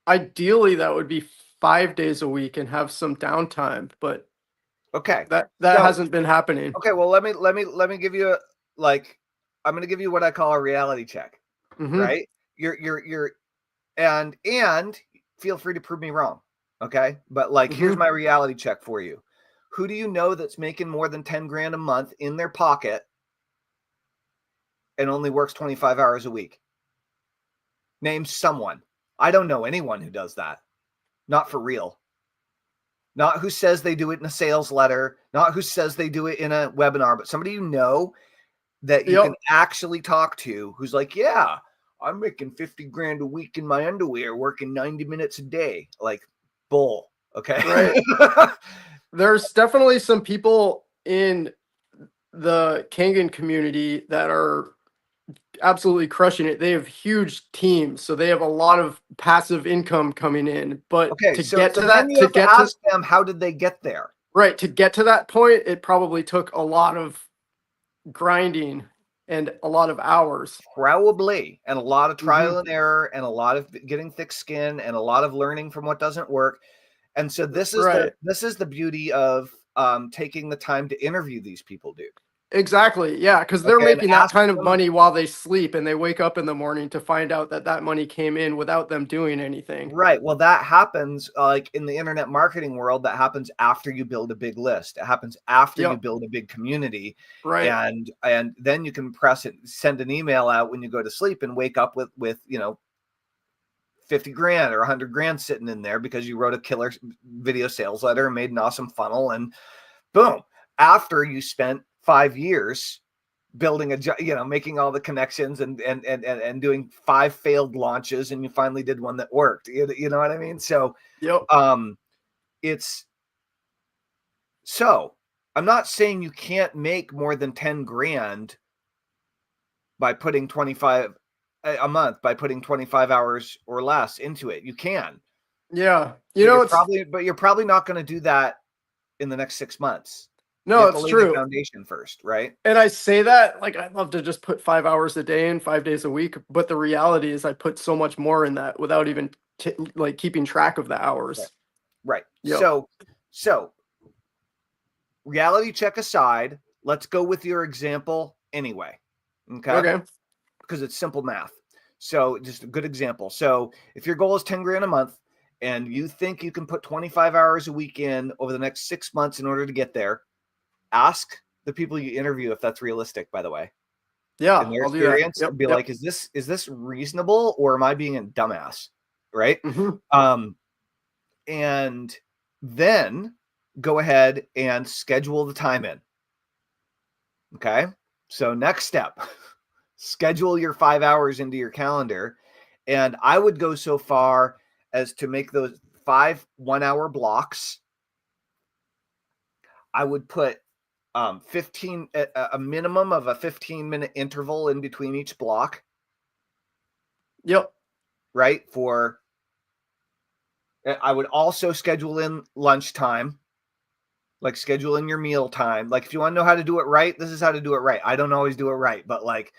Ideally, that would be 5 days a week and have some downtime, but
Okay.
that
So
hasn't been happening.
okay, well let me give you I'm going to give you what I call a reality check,
Hmm.
right? You're and feel free to prove me wrong, okay? But like here's
Hmm.
my reality check for you. Who do you know that's making more than 10 grand a month in their pocket and only works 25 hours a week? Name someone. I don't know anyone who does that. Not for real. Not who says they do it in a sales letter, not who says they do it in a webinar, but somebody you know that you can
Yep.
actually talk to who's like, yeah, I'm making 50 grand a week in my underwear, working 90 minutes a day. Like, bull. Okay.
Right. There's definitely some people in the Kangen community that are absolutely crushing it. They have huge teams, so they have a lot of passive income coming in. But
Okay.
to
So,
get
so
to
then
that,
you
to
have to
get to
ask them, how did they get there?
right, to get to that point, it probably took a lot of grinding and a lot of hours.
Probably. And a lot of
Hmm.
trial and error and a lot of getting thick skin and a lot of learning from what doesn't work. And so
Right.
this is the beauty of taking the time to interview these people, dude.
Exactly. Yeah, because they're
Okay. And
making that
ask
kind of
them.
money while they sleep, and they wake up in the morning to find out that that money came in without them doing anything.
Right. Well, that happens like in the internet marketing world. That happens after you build a big list. It happens after you
Yep.
build a big community,
Right.
and then you can press it, send an email out when you go to sleep, and wake up with 50 grand or 100 grand sitting in there because you wrote a killer video sales letter and made an awesome funnel, and boom. After you spent 5 years building making all the connections and doing 5 failed launches, and you finally did one that worked. You know what I mean? So
Yep.
um it's so I'm not saying you can't make more than 10 grand by putting 25 a month, by putting 25 hours or less into it. You can,
Yeah. You
but
know, it's
you're probably not going to do that in the next 6 months. You
no,
have to
it's
lay the
true.
foundation first, right?
And I say that like I'd love to just put 5 hours a day in 5 days a week, but the reality is I put so much more in that without even like keeping track of the
Right.
hours.
Right.
Yep.
So reality check aside, let's go with your example anyway. Okay.
Okay.
Because it's simple math. So just a good example. So if your goal is 10 grand a month and you think you can put 25 hours a week in over the next 6 months in order to get there, ask the people you interview if that's realistic, by the way, in
Yeah,
their
I'll do that.
experience,
Yep.
and be
Yep.
like, is this reasonable or am I being a dumbass? Right.
Hmm.
Um, and then go ahead and schedule the time in. Okay. So next step, schedule your 5 hours into your calendar. And I would go so far as to make those 5 1 hour blocks. I would put 15, a minimum of a 15-minute interval in between each block,
Yep.
right? I would also schedule in lunchtime, like schedule in your meal time. Like if you want to know how to do it right, this is how to do it right. I don't always do it right, but like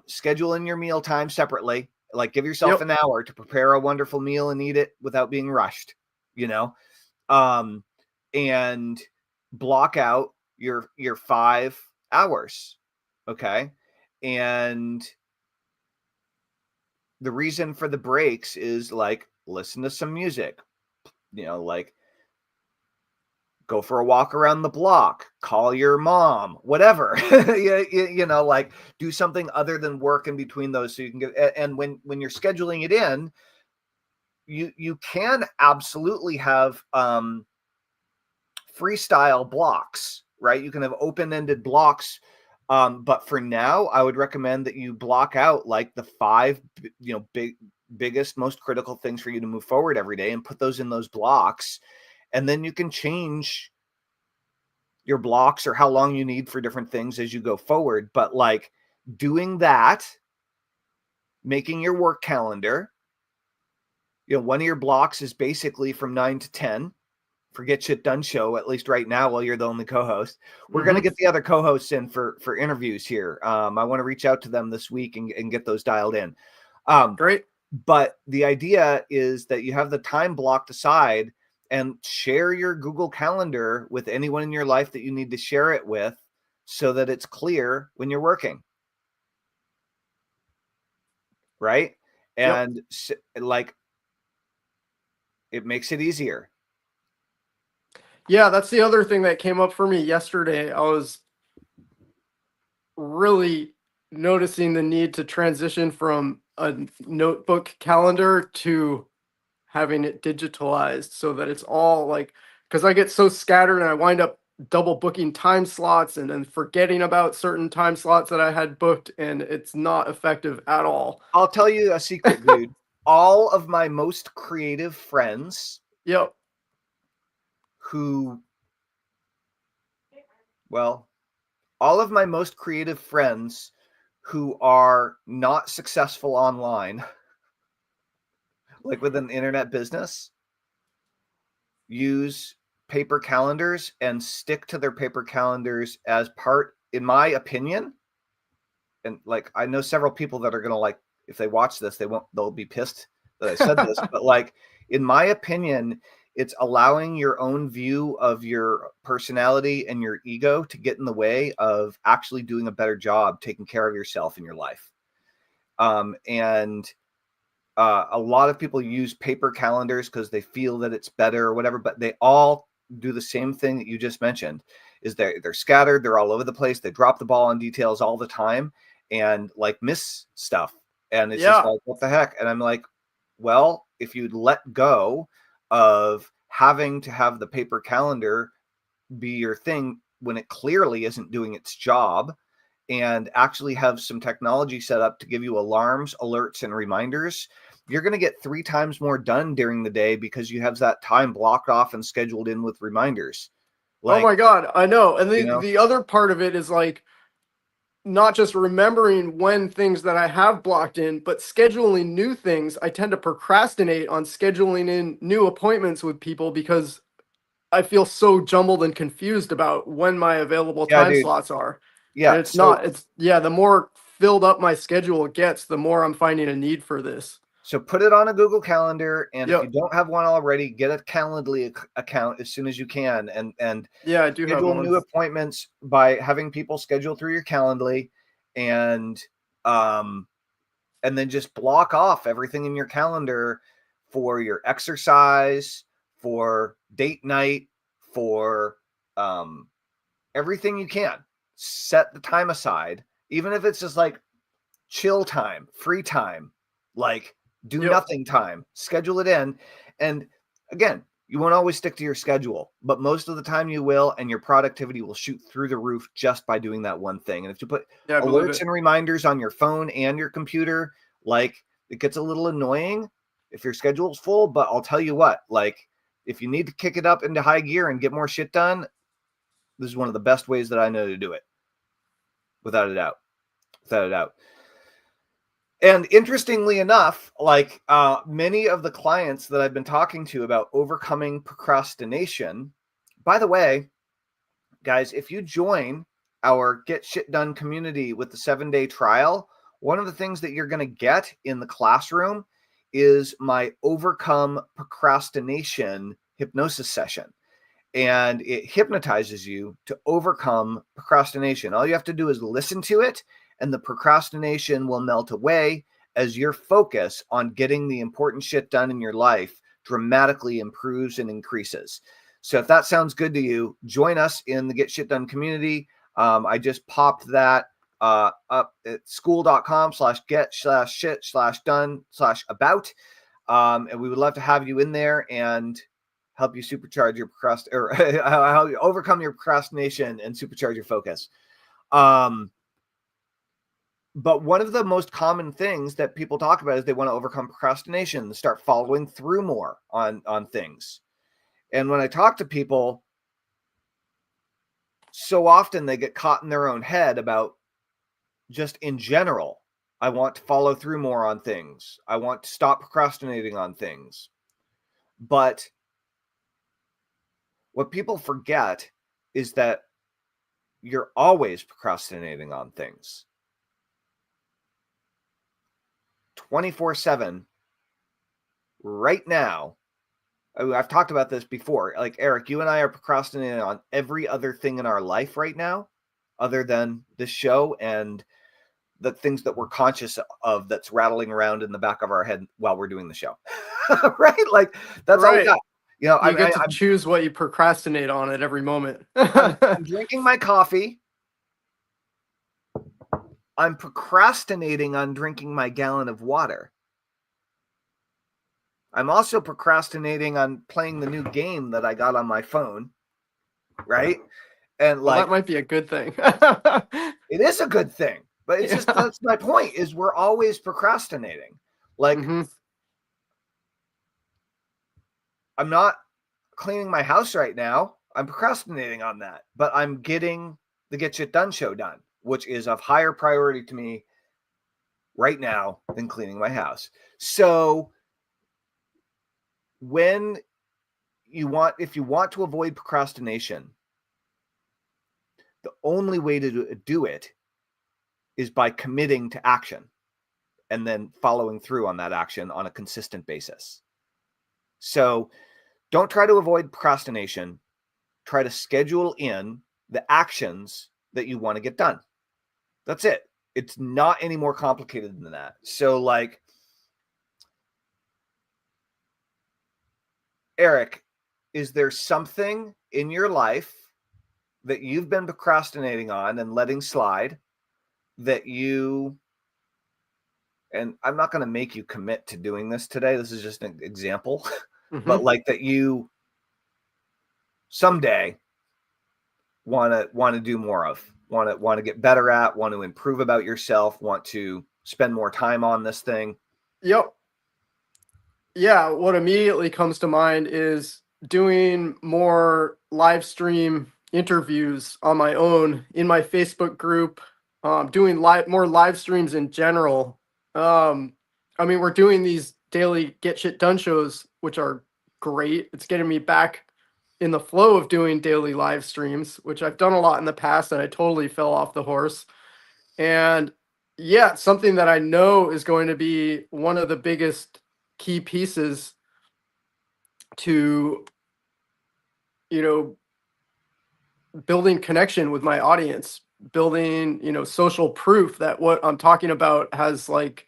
schedule in your meal time separately. Like give yourself
Yep.
an hour to prepare a wonderful meal and eat it without being rushed, you know? Um, and block out your 5 hours. Okay. And the reason for the breaks is like listen to some music, like go for a walk around the block, call your mom, whatever. Like do something other than work in between those so you can get. And when you're scheduling it in, you can absolutely have freestyle blocks, right? You can have open-ended blocks. But for now, I would recommend that you block out like the 5, biggest, most critical things for you to move forward every day and put those in those blocks. And then you can change your blocks or how long you need for different things as you go forward. But like doing that, making your work calendar, one of your blocks is basically from 9 to 10 for Get Shit Done show, at least right now, while you're the only co-host. We're going to get the other co-hosts in for interviews here. I want to reach out to them this week and get those dialed in.
Great.
But the idea is that you have the time blocked aside and share your Google Calendar with anyone in your life that you need to share it with so that it's clear when you're working. Right? And like, it makes it easier.
Yeah, that's the other thing that came up for me yesterday. I was really noticing the need to transition from a notebook calendar to having it digitalized so that it's all like, because I get so scattered and I wind up double booking time slots and then forgetting about certain time slots that I had booked, and it's not effective at all.
I'll tell you a secret, dude. All of my most creative friends all of my most creative friends who are not successful online, like with an internet business, use paper calendars and stick to their paper calendars as part, in my opinion. And like, I know several people that are going to, like, if they watch this, they'll be pissed that I said this, but like, in my opinion, it's allowing your own view of your personality and your ego to get in the way of actually doing a better job taking care of yourself in your life. And a lot of people use paper calendars because they feel that it's better or whatever, but they all do the same thing that you just mentioned. Is they're scattered, they're all over the place, they drop the ball on details all the time and like miss stuff. And it's just like, what the heck? And I'm like, well, if you'd let go of having to have the paper calendar be your thing when it clearly isn't doing its job, and actually have some technology set up to give you alarms, alerts, and reminders, you're going to get 3 times more done during the day because you have that time blocked off and scheduled in with reminders.
Like, oh my God, I know. And the other part of it is like, not just remembering when things that I have blocked in, but scheduling new things. I tend to procrastinate on scheduling in new appointments with people because I feel so jumbled and confused about when my available time slots are.
Yeah.
And the more filled up my schedule gets, the more I'm finding a need for this.
So put it on a Google Calendar, and if you don't have one already, get a Calendly account as soon as you can, and
I do
schedule new appointments by having people schedule through your Calendly, and then just block off everything in your calendar for your exercise, for date night, for everything you can. Set the time aside, even if it's just like chill time, free time, like do nothing time, schedule it in. And again, you won't always stick to your schedule, but most of the time you will, and your productivity will shoot through the roof just by doing that one thing. And if you put alerts and reminders on your phone and your computer, like, it gets a little annoying if your schedule's full, but I'll tell you what, like, if you need to kick it up into high gear and get more shit done, this is one of the best ways that I know to do it. Without a doubt. And interestingly enough, like many of the clients that I've been talking to about overcoming procrastination, by the way, guys, if you join our Get Shit Done community with the 7-day trial, one of the things that you're going to get in the classroom is my Overcome Procrastination hypnosis session. And it hypnotizes you to overcome procrastination. All you have to do is listen to it, and the procrastination will melt away as your focus on getting the important shit done in your life dramatically improves and increases. So if that sounds good to you, join us in the Get Shit Done community. I just popped that up at school.com/get/shit/done/about. And we would love to have you in there and help you supercharge your how you overcome your procrastination and supercharge your focus. But one of the most common things that people talk about is they want to overcome procrastination, start following through more on things. And when I talk to people, so often they get caught in their own head about just in general, I want to follow through more on things. I want to stop procrastinating on things. But what people forget is that you're always procrastinating on things. 24/7 right now. I've talked about this before. Like, Eric, you and I are procrastinating on every other thing in our life right now, other than this show and the things that we're conscious of that's rattling around in the back of our head while we're doing the show. Right? Like, that's all we got. You know,
You get to choose what you procrastinate on at every moment.
I'm drinking my coffee. I'm procrastinating on drinking my gallon of water. I'm also procrastinating on playing the new game that I got on my phone. Right? And
well, that might be a good thing.
It is a good thing. But it's just, that's my point, is we're always procrastinating. Like, I'm not cleaning my house right now. I'm procrastinating on that. But I'm getting the Get Shit Done show done, which is of higher priority to me right now than cleaning my house. So if you want to avoid procrastination, the only way to do it is by committing to action and then following through on that action on a consistent basis. So don't try to avoid procrastination. Try to schedule in the actions that you want to get done. That's it. It's not any more complicated than that. So, like, Eric, is there something in your life that you've been procrastinating on and letting slide that you, and I'm not going to make you commit to doing this today, this is just an example, but like that you someday want to do more of, want to get better at, want to improve about yourself, want to spend more time on this thing?
Yep. Yeah, what immediately comes to mind is doing more live stream interviews on my own in my Facebook group, doing more live streams in general. I mean, we're doing these daily Get Shit Done shows, which are great. It's getting me back in the flow of doing daily live streams, which I've done a lot in the past and I totally fell off the horse. And yeah, something that I know is going to be one of the biggest key pieces to, building connection with my audience, building, social proof that what I'm talking about has, like,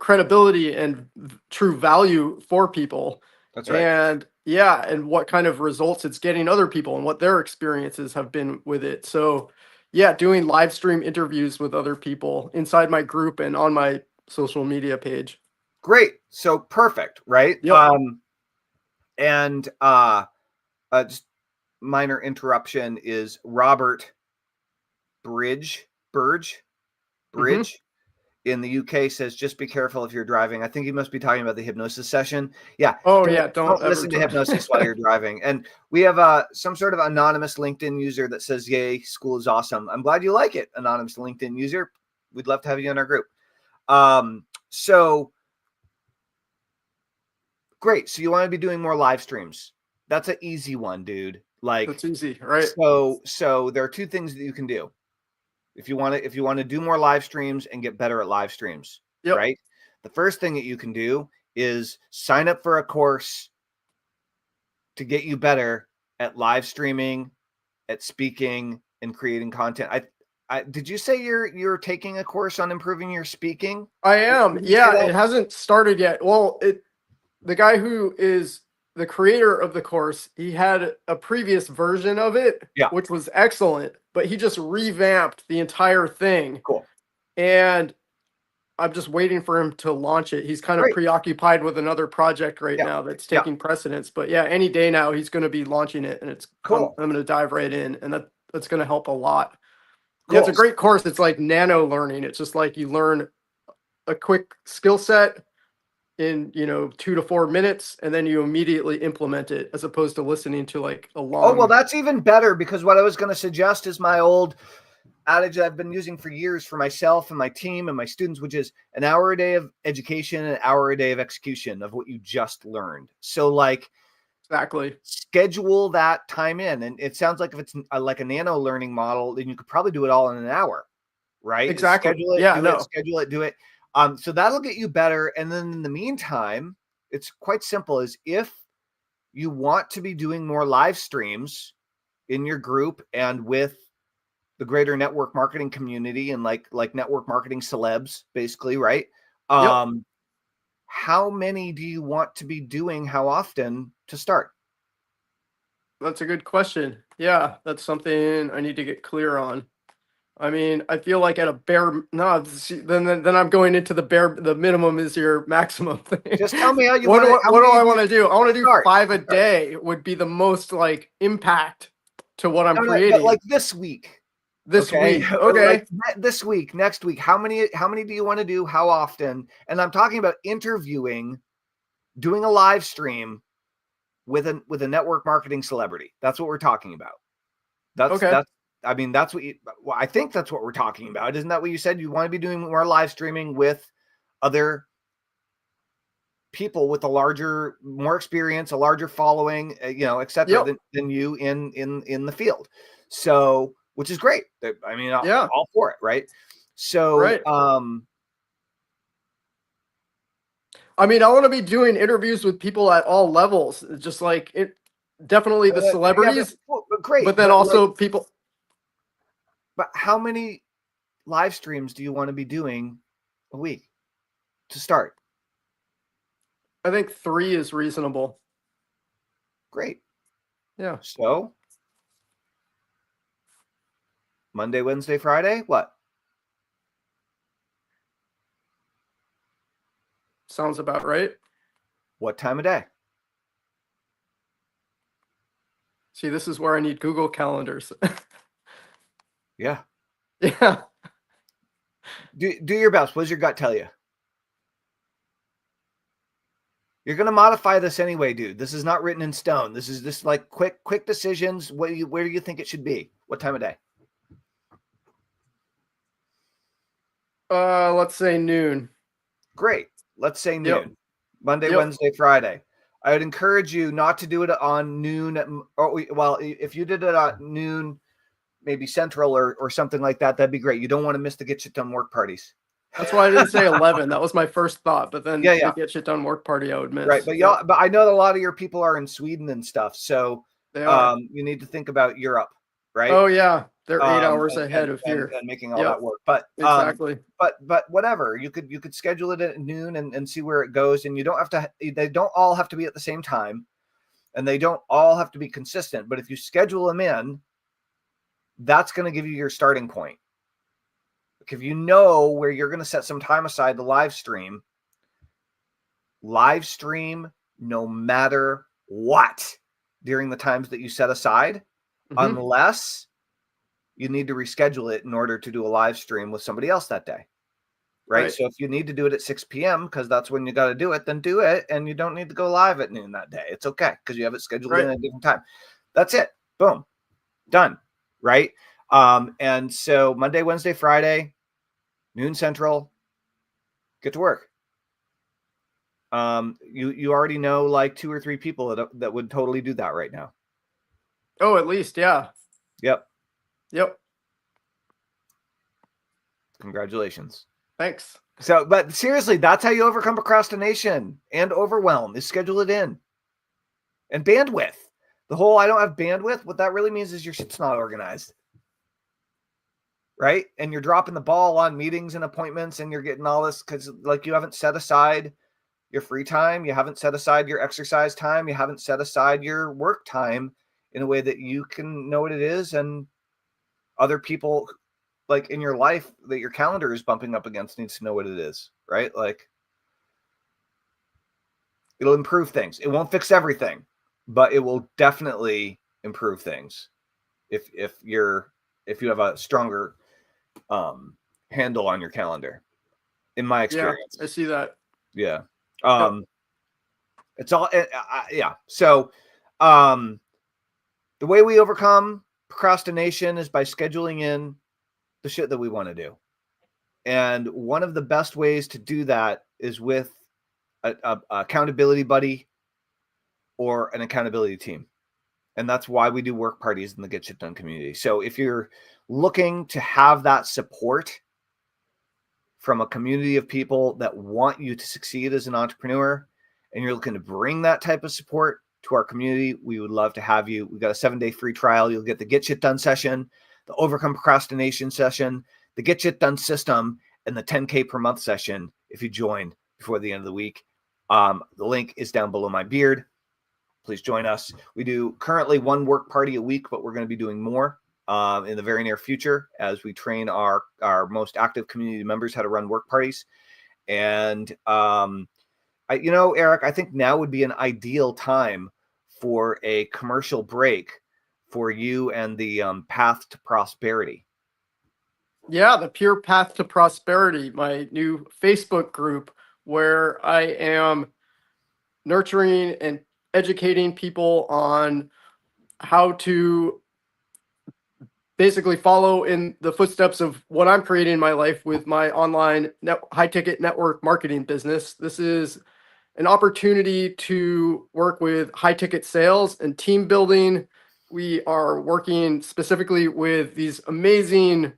credibility and true value for people.
That's right.
And yeah, and what kind of results it's getting other people and what their experiences have been with it. So yeah, doing live stream interviews with other people inside my group and on my social media page.
Great. So perfect, right?
Yep.
And just minor interruption is Robert Bridge in the UK says, just be careful if you're driving. I think he must be talking about the hypnosis session. Yeah.
Oh yeah. Don't
listen to hypnosis while you're driving. And we have some sort of anonymous LinkedIn user that says, yay, school is awesome. I'm glad you like it, anonymous LinkedIn user. We'd love to have you in our group. So great. So you want to be doing more live streams. That's an easy one, dude. Like,
that's easy, right?
So there are two things that you can do. If you want to do more live streams and get better at live streams, right? The first thing that you can do is sign up for a course to get you better at live streaming, at speaking, and creating content. Did you say you're taking a course on improving your speaking?
I am. Yeah, it hasn't started yet. Well, the guy who is the creator of the course, he had a previous version of it, which was excellent, but he just revamped the entire thing.
Cool.
And I'm just waiting for him to launch it. He's kind of preoccupied with another project right now that's taking precedence. But yeah, any day now he's going to be launching it, and it's cool. I'm going to dive right in, and that's going to help a lot. Cool. Yeah, it's a great course. It's like nano learning. It's just like you learn a quick skill set in 2 to 4 minutes, and then you immediately implement it, as opposed to listening to like a long.
Oh, well, that's even better, because what I was going to suggest is my old adage that I've been using for years for myself and my team and my students, which is an hour a day of education, an hour a day of execution of what you just learned. So like,
Exactly.
schedule that time in. And it sounds like if it's like a nano learning model, then you could probably do it all in an hour, right?
Exactly.
Schedule it,
Yeah,
do it,
no.
schedule it, do it. So that'll get you better. And then in the meantime, it's quite simple, is if you want to be doing more live streams in your group and with the greater network marketing community and like network marketing celebs, basically, right?
Yep.
How many do you want to be doing? How often to start?
That's a good question. Yeah, that's something I need to get clear on. I mean, I feel like at a bare no, see, then I'm going into the minimum is your maximum thing.
Just tell me how you
What
want
do
it.
I, what do I want to do? I want to do
Start.
5 a day would be the most like impact to what I'm
No, but
creating
like this week.
this
Okay.
week. Okay.
Like this week, next week, how many do you want to do? How often? And I'm talking about interviewing, doing a live stream with a network marketing celebrity. That's what we're talking about.
Okay.
I mean, that's what well, I think that's what we're talking about. Isn't that what you said? You want to be doing more live streaming with other people with a larger, more experience, a larger following, et cetera,
Yep.
than you in the field. So, which is great. I mean,
Yeah.
all for it, right? So,
Right. I mean, I want to be doing interviews with people at all levels. Just like it, definitely the
yeah,
celebrities,
but great.
but then
But like,
also people.
but how many live streams do you want to be doing a week to start?
I think 3 is reasonable.
Great.
Yeah.
So Monday, Wednesday, Friday, what?
Sounds about right.
What time of day?
See, this is where I need Google calendars.
Yeah.
Yeah.
Do your best. What does your gut tell you? You're going to modify this anyway, dude. This is not written in stone. This is just like quick decisions. Where do you think it should be? What time of day?
Let's say noon.
Great. Let's say noon.
Yep.
Monday,
Yep.
Wednesday, Friday. I would encourage you not to do it on noon. Well, if you did it at noon, maybe Central or something like that, that'd be great. You don't want to miss the get shit done work parties.
That's why I didn't say 11. That was my first thought, but then
Yeah.
the get shit done work party I would miss.
Right, but y'all, but I know that a lot of your people are in Sweden and stuff, so
They are.
you need to think about Europe, right?
Oh yeah, they're 8 hours ahead of here.
And making all that work. But
exactly.
But whatever, you could schedule it at noon and see where it goes, and you don't have to. They don't all have to be at the same time, and they don't all have to be consistent. But if you schedule them in, that's going to give you your starting point. If you know where you're going to set some time aside to live stream no matter what during the times that you set aside, unless you need to reschedule it in order to do a live stream with somebody else that day. Right. So if you need to do it at 6 p.m. because that's when you got to do it, then do it. And you don't need to go live at noon that day. It's okay because you have it scheduled in at a different time. That's it. Boom. Done. Right. And so Monday, Wednesday, Friday, noon Central, get to work. You already know like 2 or 3 people that would totally do that right now.
Oh, at least, yeah.
Yep. Congratulations.
Thanks.
So, but seriously, that's how you overcome procrastination and overwhelm, is schedule it in. And bandwidth. The whole I don't have bandwidth, what that really means is your shit's not organized. Right? And you're dropping the ball on meetings and appointments, and you're getting all this because like you haven't set aside your free time, you haven't set aside your exercise time, you haven't set aside your work time in a way that you can know what it is, and other people like in your life that your calendar is bumping up against needs to know what it is, right? Like it'll improve things. It won't fix everything, but it will definitely improve things if you have a stronger handle on your calendar, in my experience.
Yeah, I see that.
Yeah. It's all yeah. So the way we overcome procrastination is by scheduling in the shit that we want to do. And one of the best ways to do that is with a accountability buddy or an accountability team. And that's why we do work parties in the Get Shit Done community. So if you're looking to have that support from a community of people that want you to succeed as an entrepreneur, and you're looking to bring that type of support to our community, we would love to have you. We've got a 7-day free trial. You'll get the Get Shit Done session, the Overcome Procrastination session, the Get Shit Done system, and the 10K per month session if you join before the end of the week. The link is down below my beard. Please join us. We do currently one work party a week, but we're going to be doing more in the very near future as we train our most active community members how to run work parties. And, Eric, I think now would be an ideal time for a commercial break for you and the Path to Prosperity.
Yeah, the Pure Path to Prosperity, my new Facebook group where I am nurturing and educating people on how to basically follow in the footsteps of what I'm creating in my life with my online high-ticket network marketing business. This is an opportunity to work with high-ticket sales and team building. We are working specifically with these amazing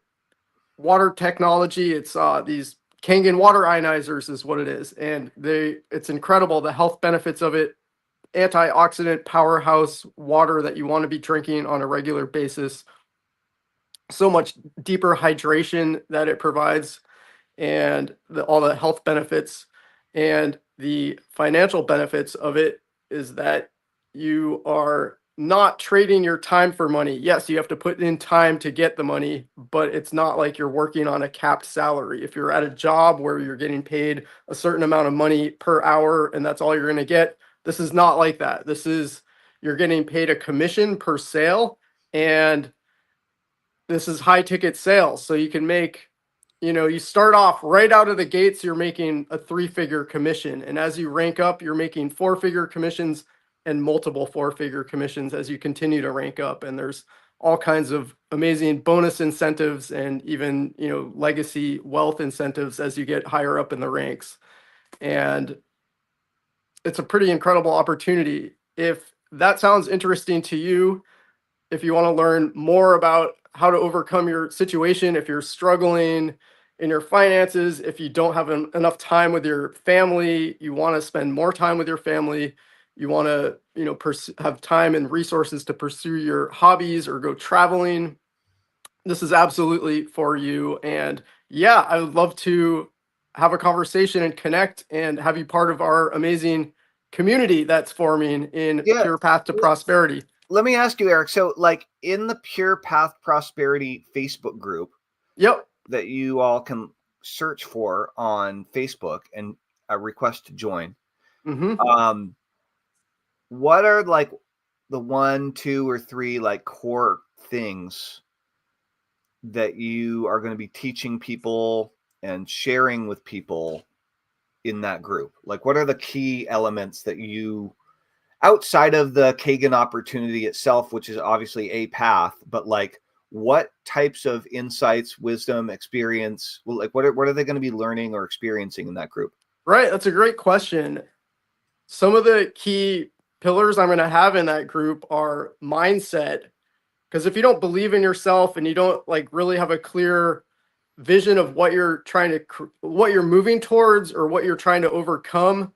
water technology. It's these Kangen water ionizers is what it is. And it's incredible, the health benefits of it. Antioxidant powerhouse water that you want to be drinking on a regular basis. So much deeper hydration that it provides, and all the health benefits and the financial benefits of it is that you are not trading your time for money. Yes, you have to put in time to get the money, but it's not like you're working on a capped salary. If you're at a job where you're getting paid a certain amount of money per hour and that's all you're going to get, this is not like that. You're getting paid a commission per sale, and this is high ticket sales. So you can make, you start off right out of the gates, you're making a 3-figure commission. And as you rank up, you're making 4-figure commissions and multiple 4-figure commissions as you continue to rank up. And there's all kinds of amazing bonus incentives and even, legacy wealth incentives as you get higher up in the ranks. And it's a pretty incredible opportunity. If that sounds interesting to you, if you want to learn more about how to overcome your situation, if you're struggling in your finances, if you don't have enough time with your family, you want to spend more time with your family, you want to, have time and resources to pursue your hobbies or go traveling, this is absolutely for you. And yeah, I would love to have a conversation and connect and have you part of our amazing community that's forming in Pure Path to Prosperity.
Let me ask you, Eric. So, like in the Pure Path Prosperity Facebook group,
yep,
that you all can search for on Facebook and request to join.
Mm-hmm.
What are like the 1, 2, or 3 like core things that you are going to be teaching people and sharing with people in that group? Like, what are the key elements that you, outside of the Kagan opportunity itself, which is obviously a path, but like what types of insights, wisdom, experience, like what are they going to be learning or experiencing in that group?
Right. That's a great question. Some of the key pillars I'm going to have in that group are mindset. Because if you don't believe in yourself and you don't like really have a clear vision of what you're what you're moving towards or what you're trying to overcome,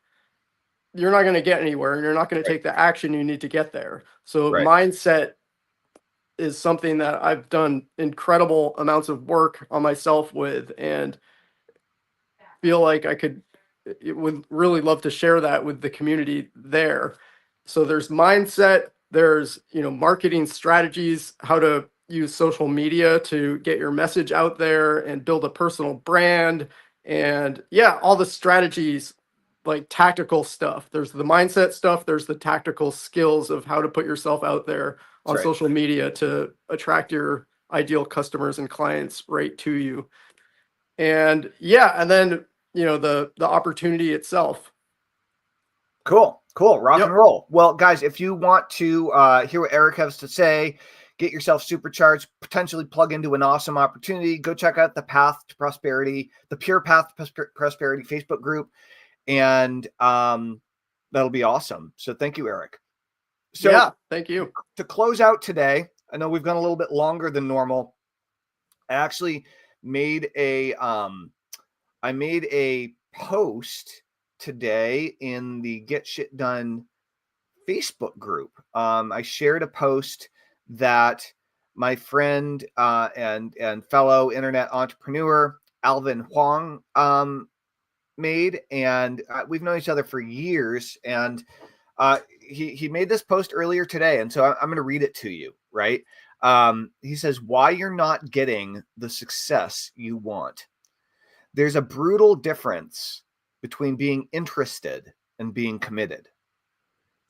you're not going to get anywhere and you're not going to take the action you need to get there. So mindset is something that I've done incredible amounts of work on myself with, and feel like would really love to share that with the community there. So there's mindset, there's, marketing strategies, how to use social media to get your message out there and build a personal brand. And yeah, all the strategies, like tactical stuff. There's the mindset stuff. There's the tactical skills of how to put yourself out there on social media to attract your ideal customers and clients right to you. And yeah, and then, the opportunity itself.
Cool. Rock and roll. Well, guys, if you want to hear what Eric has to say, get yourself supercharged, potentially plug into an awesome opportunity, go check out the Path to Prosperity, the Pure Path to Prosperity Facebook group. And that'll be awesome. So thank you, Eric. So
yeah, thank you.
To close out today, I know we've gone a little bit longer than normal. I actually made a post today in the Get Shit Done Facebook group. I shared a post that my friend and fellow internet entrepreneur Alvin Huang made, and we've known each other for years. And he made this post earlier today, and so I'm going to read it to you. Right? He says, "Why you're not getting the success you want. There's a brutal difference between being interested and being committed.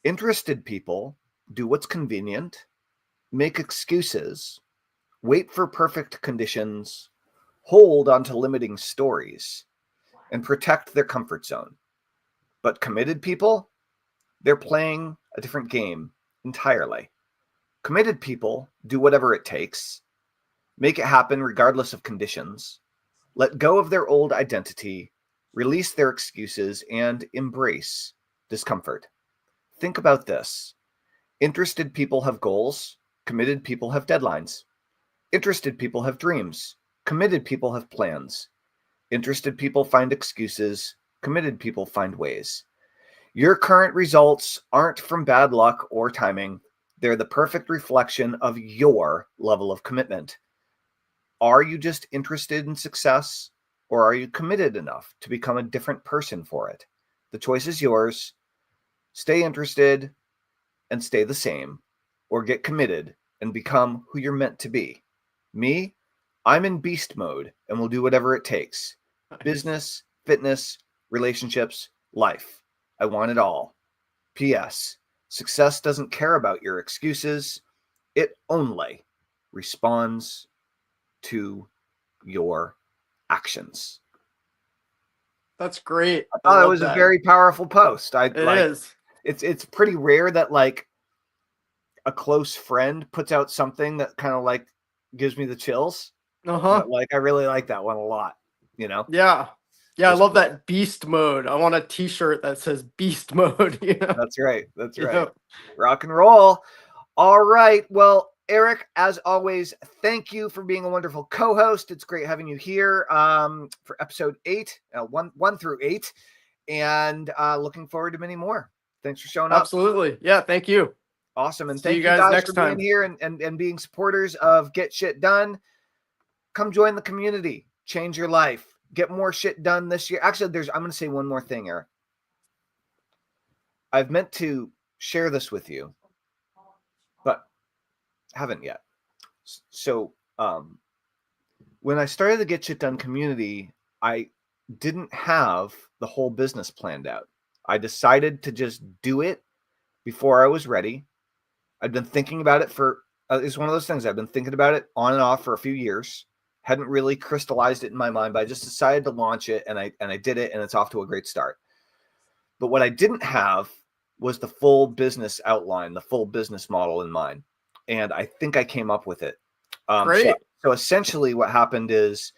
Interested people do what's convenient, make excuses, wait for perfect conditions, hold onto limiting stories, and protect their comfort zone. But committed people, they're playing a different game entirely. Committed people do whatever it takes, make it happen regardless of conditions, let go of their old identity, release their excuses, and embrace discomfort. Think about this. Interested people have goals. Committed people have deadlines. Interested people have dreams. Committed people have plans. Interested people find excuses. Committed people find ways. Your current results aren't from bad luck or timing. They're the perfect reflection of your level of commitment. Are you just interested in success, or are you committed enough to become a different person for it? The choice is yours. Stay interested and stay the same, or get committed and become who you're meant to be. Me, I'm in beast mode and will do whatever it takes. Business, fitness, relationships, life. I want it all. P.S. Success doesn't care about your excuses. It only responds to your actions."
That's great.
I thought it was a very powerful post.
It is.
It's pretty rare that like a close friend puts out something that kind of like gives me the chills. But like I really like that one a lot, you know?
Yeah. I love that beast mode. I want a t-shirt that says beast mode.
That's right. Rock and roll. All right. Well, Eric, as always, thank you for being a wonderful co-host. It's great having you here for episode 8, 1 through 8, and looking forward to many more. Thanks for showing up.
Absolutely. Yeah, thank you.
Awesome. And
See
thank you guys next for being here and being supporters of Get Shit Done. Come join the community. Change your life. Get more shit done this year. Actually, I'm going to say one more thing, Eric. I've meant to share this with you, but haven't yet. So when I started the Get Shit Done community, I didn't have the whole business planned out. I decided to just do it before I was ready. I've been thinking about it for, it's one of those things, I've been thinking about it on and off for a few years. Hadn't really crystallized it in my mind, but I just decided to launch it, and I did it, and it's off to a great start. But what I didn't have was the full business outline, the full business model in mind. And I think I came up with it.
Great.
So essentially what happened is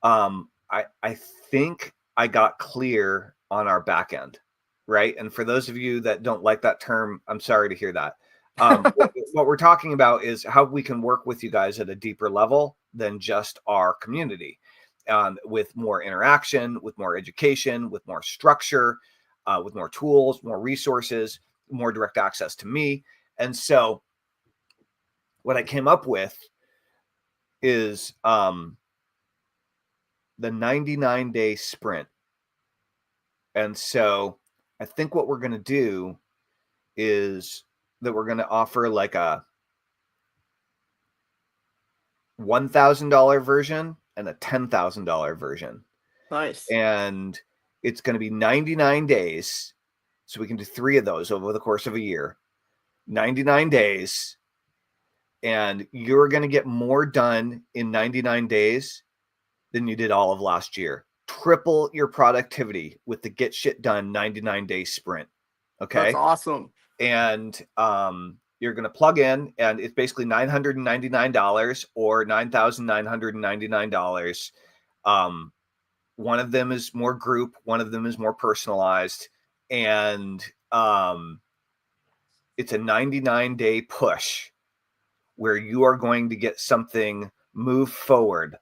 I think I got clear on our back end, right? And for those of you that don't like that term, I'm sorry to hear that. What we're talking about is how we can work with you guys at a deeper level than just our community, with more interaction, with more education, with more structure, with more tools, more resources, more direct access to me. And so what I came up with is the 99-day sprint. And so I think what we're going to do is that we're going to offer like a $1,000 version and a $10,000 version.
Nice.
And it's going to be 99 days. So we can do 3 of those over the course of a year. 99 days. And you're going to get more done in 99 days than you did all of last year. Triple your productivity with the Get Shit Done 99-day sprint. Okay.
That's awesome.
And you're going to plug in, and it's basically $999 or $9,999. One of them is more group, one of them is more personalized, and it's a 99-day push where you are going to get something moved forward,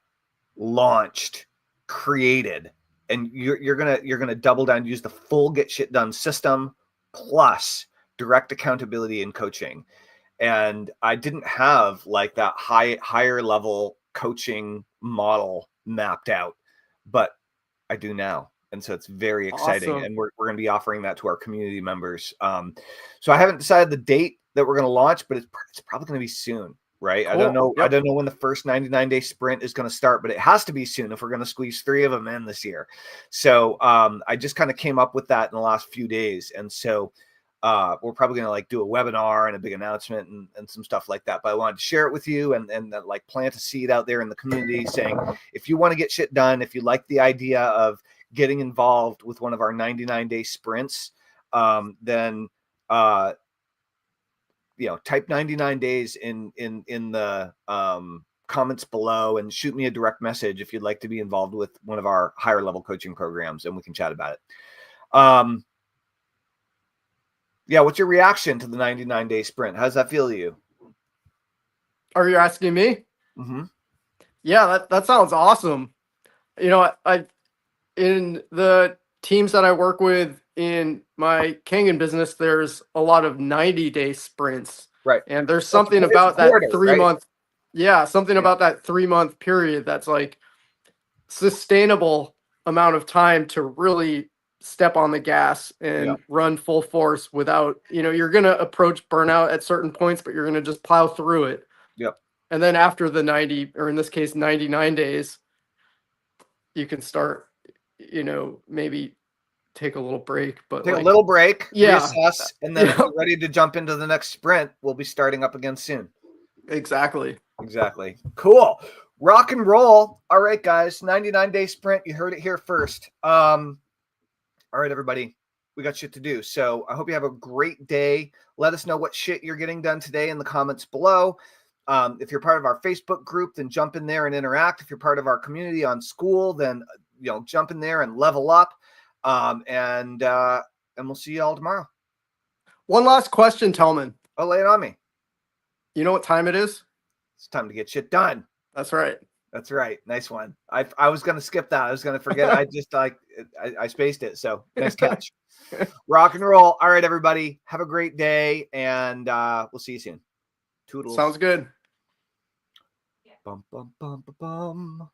launched, created, and you're gonna double down, use the full get shit done system plus direct accountability and coaching. And I didn't have like that higher level coaching model mapped out, but I do now. And so it's very exciting.
Awesome.
And we're going to be offering that to our community members. So I haven't decided the date that we're going to launch, but it's probably going to be soon, right?
Cool.
I don't know.
Yep.
I don't know when the first 99-day sprint is going to start, but it has to be soon if we're going to squeeze 3 of them in this year. So I just kind of came up with that in the last few days. And so we're probably going to like do a webinar and a big announcement and some stuff like that. But I wanted to share it with you and like plant a seed out there in the community saying, if you want to get shit done, if you like the idea of getting involved with one of our 99-day sprints, then type 99 days in the comments below and shoot me a direct message if you'd like to be involved with one of our higher level coaching programs, and we can chat about it. What's your reaction to the 99-day sprint? How does that feel to you?
Are you asking me?
Mm-hmm.
Yeah, that sounds awesome. I in the teams that I work with in my Kangen business, there's a lot of 90-day sprints.
Right.
And there's something about that 3-month,
right?
About that 3-month period that's like sustainable amount of time to really step on the gas and run full force without, you're going to approach burnout at certain points, but you're going to just plow through it.
Yep.
And then after the 90, or in this case, 99 days, you can start, maybe take a little break, but
take a little break,
yeah,
reassess, and then if you're ready to jump into the next sprint, we'll be starting up again soon.
Exactly.
Cool. Rock and roll. All right, guys, 99-day sprint. You heard it here first. All right, everybody, we got shit to do. So I hope you have a great day. Let us know what shit you're getting done today in the comments below. If you're part of our Facebook group, then jump in there and interact. If you're part of our community on School, then jump in there and level up. And we'll see you all tomorrow.
One last question, Tellman.
Oh, lay it on me.
You know what time it is?
It's time to get shit done.
That's right.
Nice one. I was going to skip that. I was going to forget. I just I spaced it. So nice catch. Rock and roll. All right, everybody. Have a great day. And we'll see you soon. Toodles.
Sounds good.
Bum, bum, bum, bum, bum.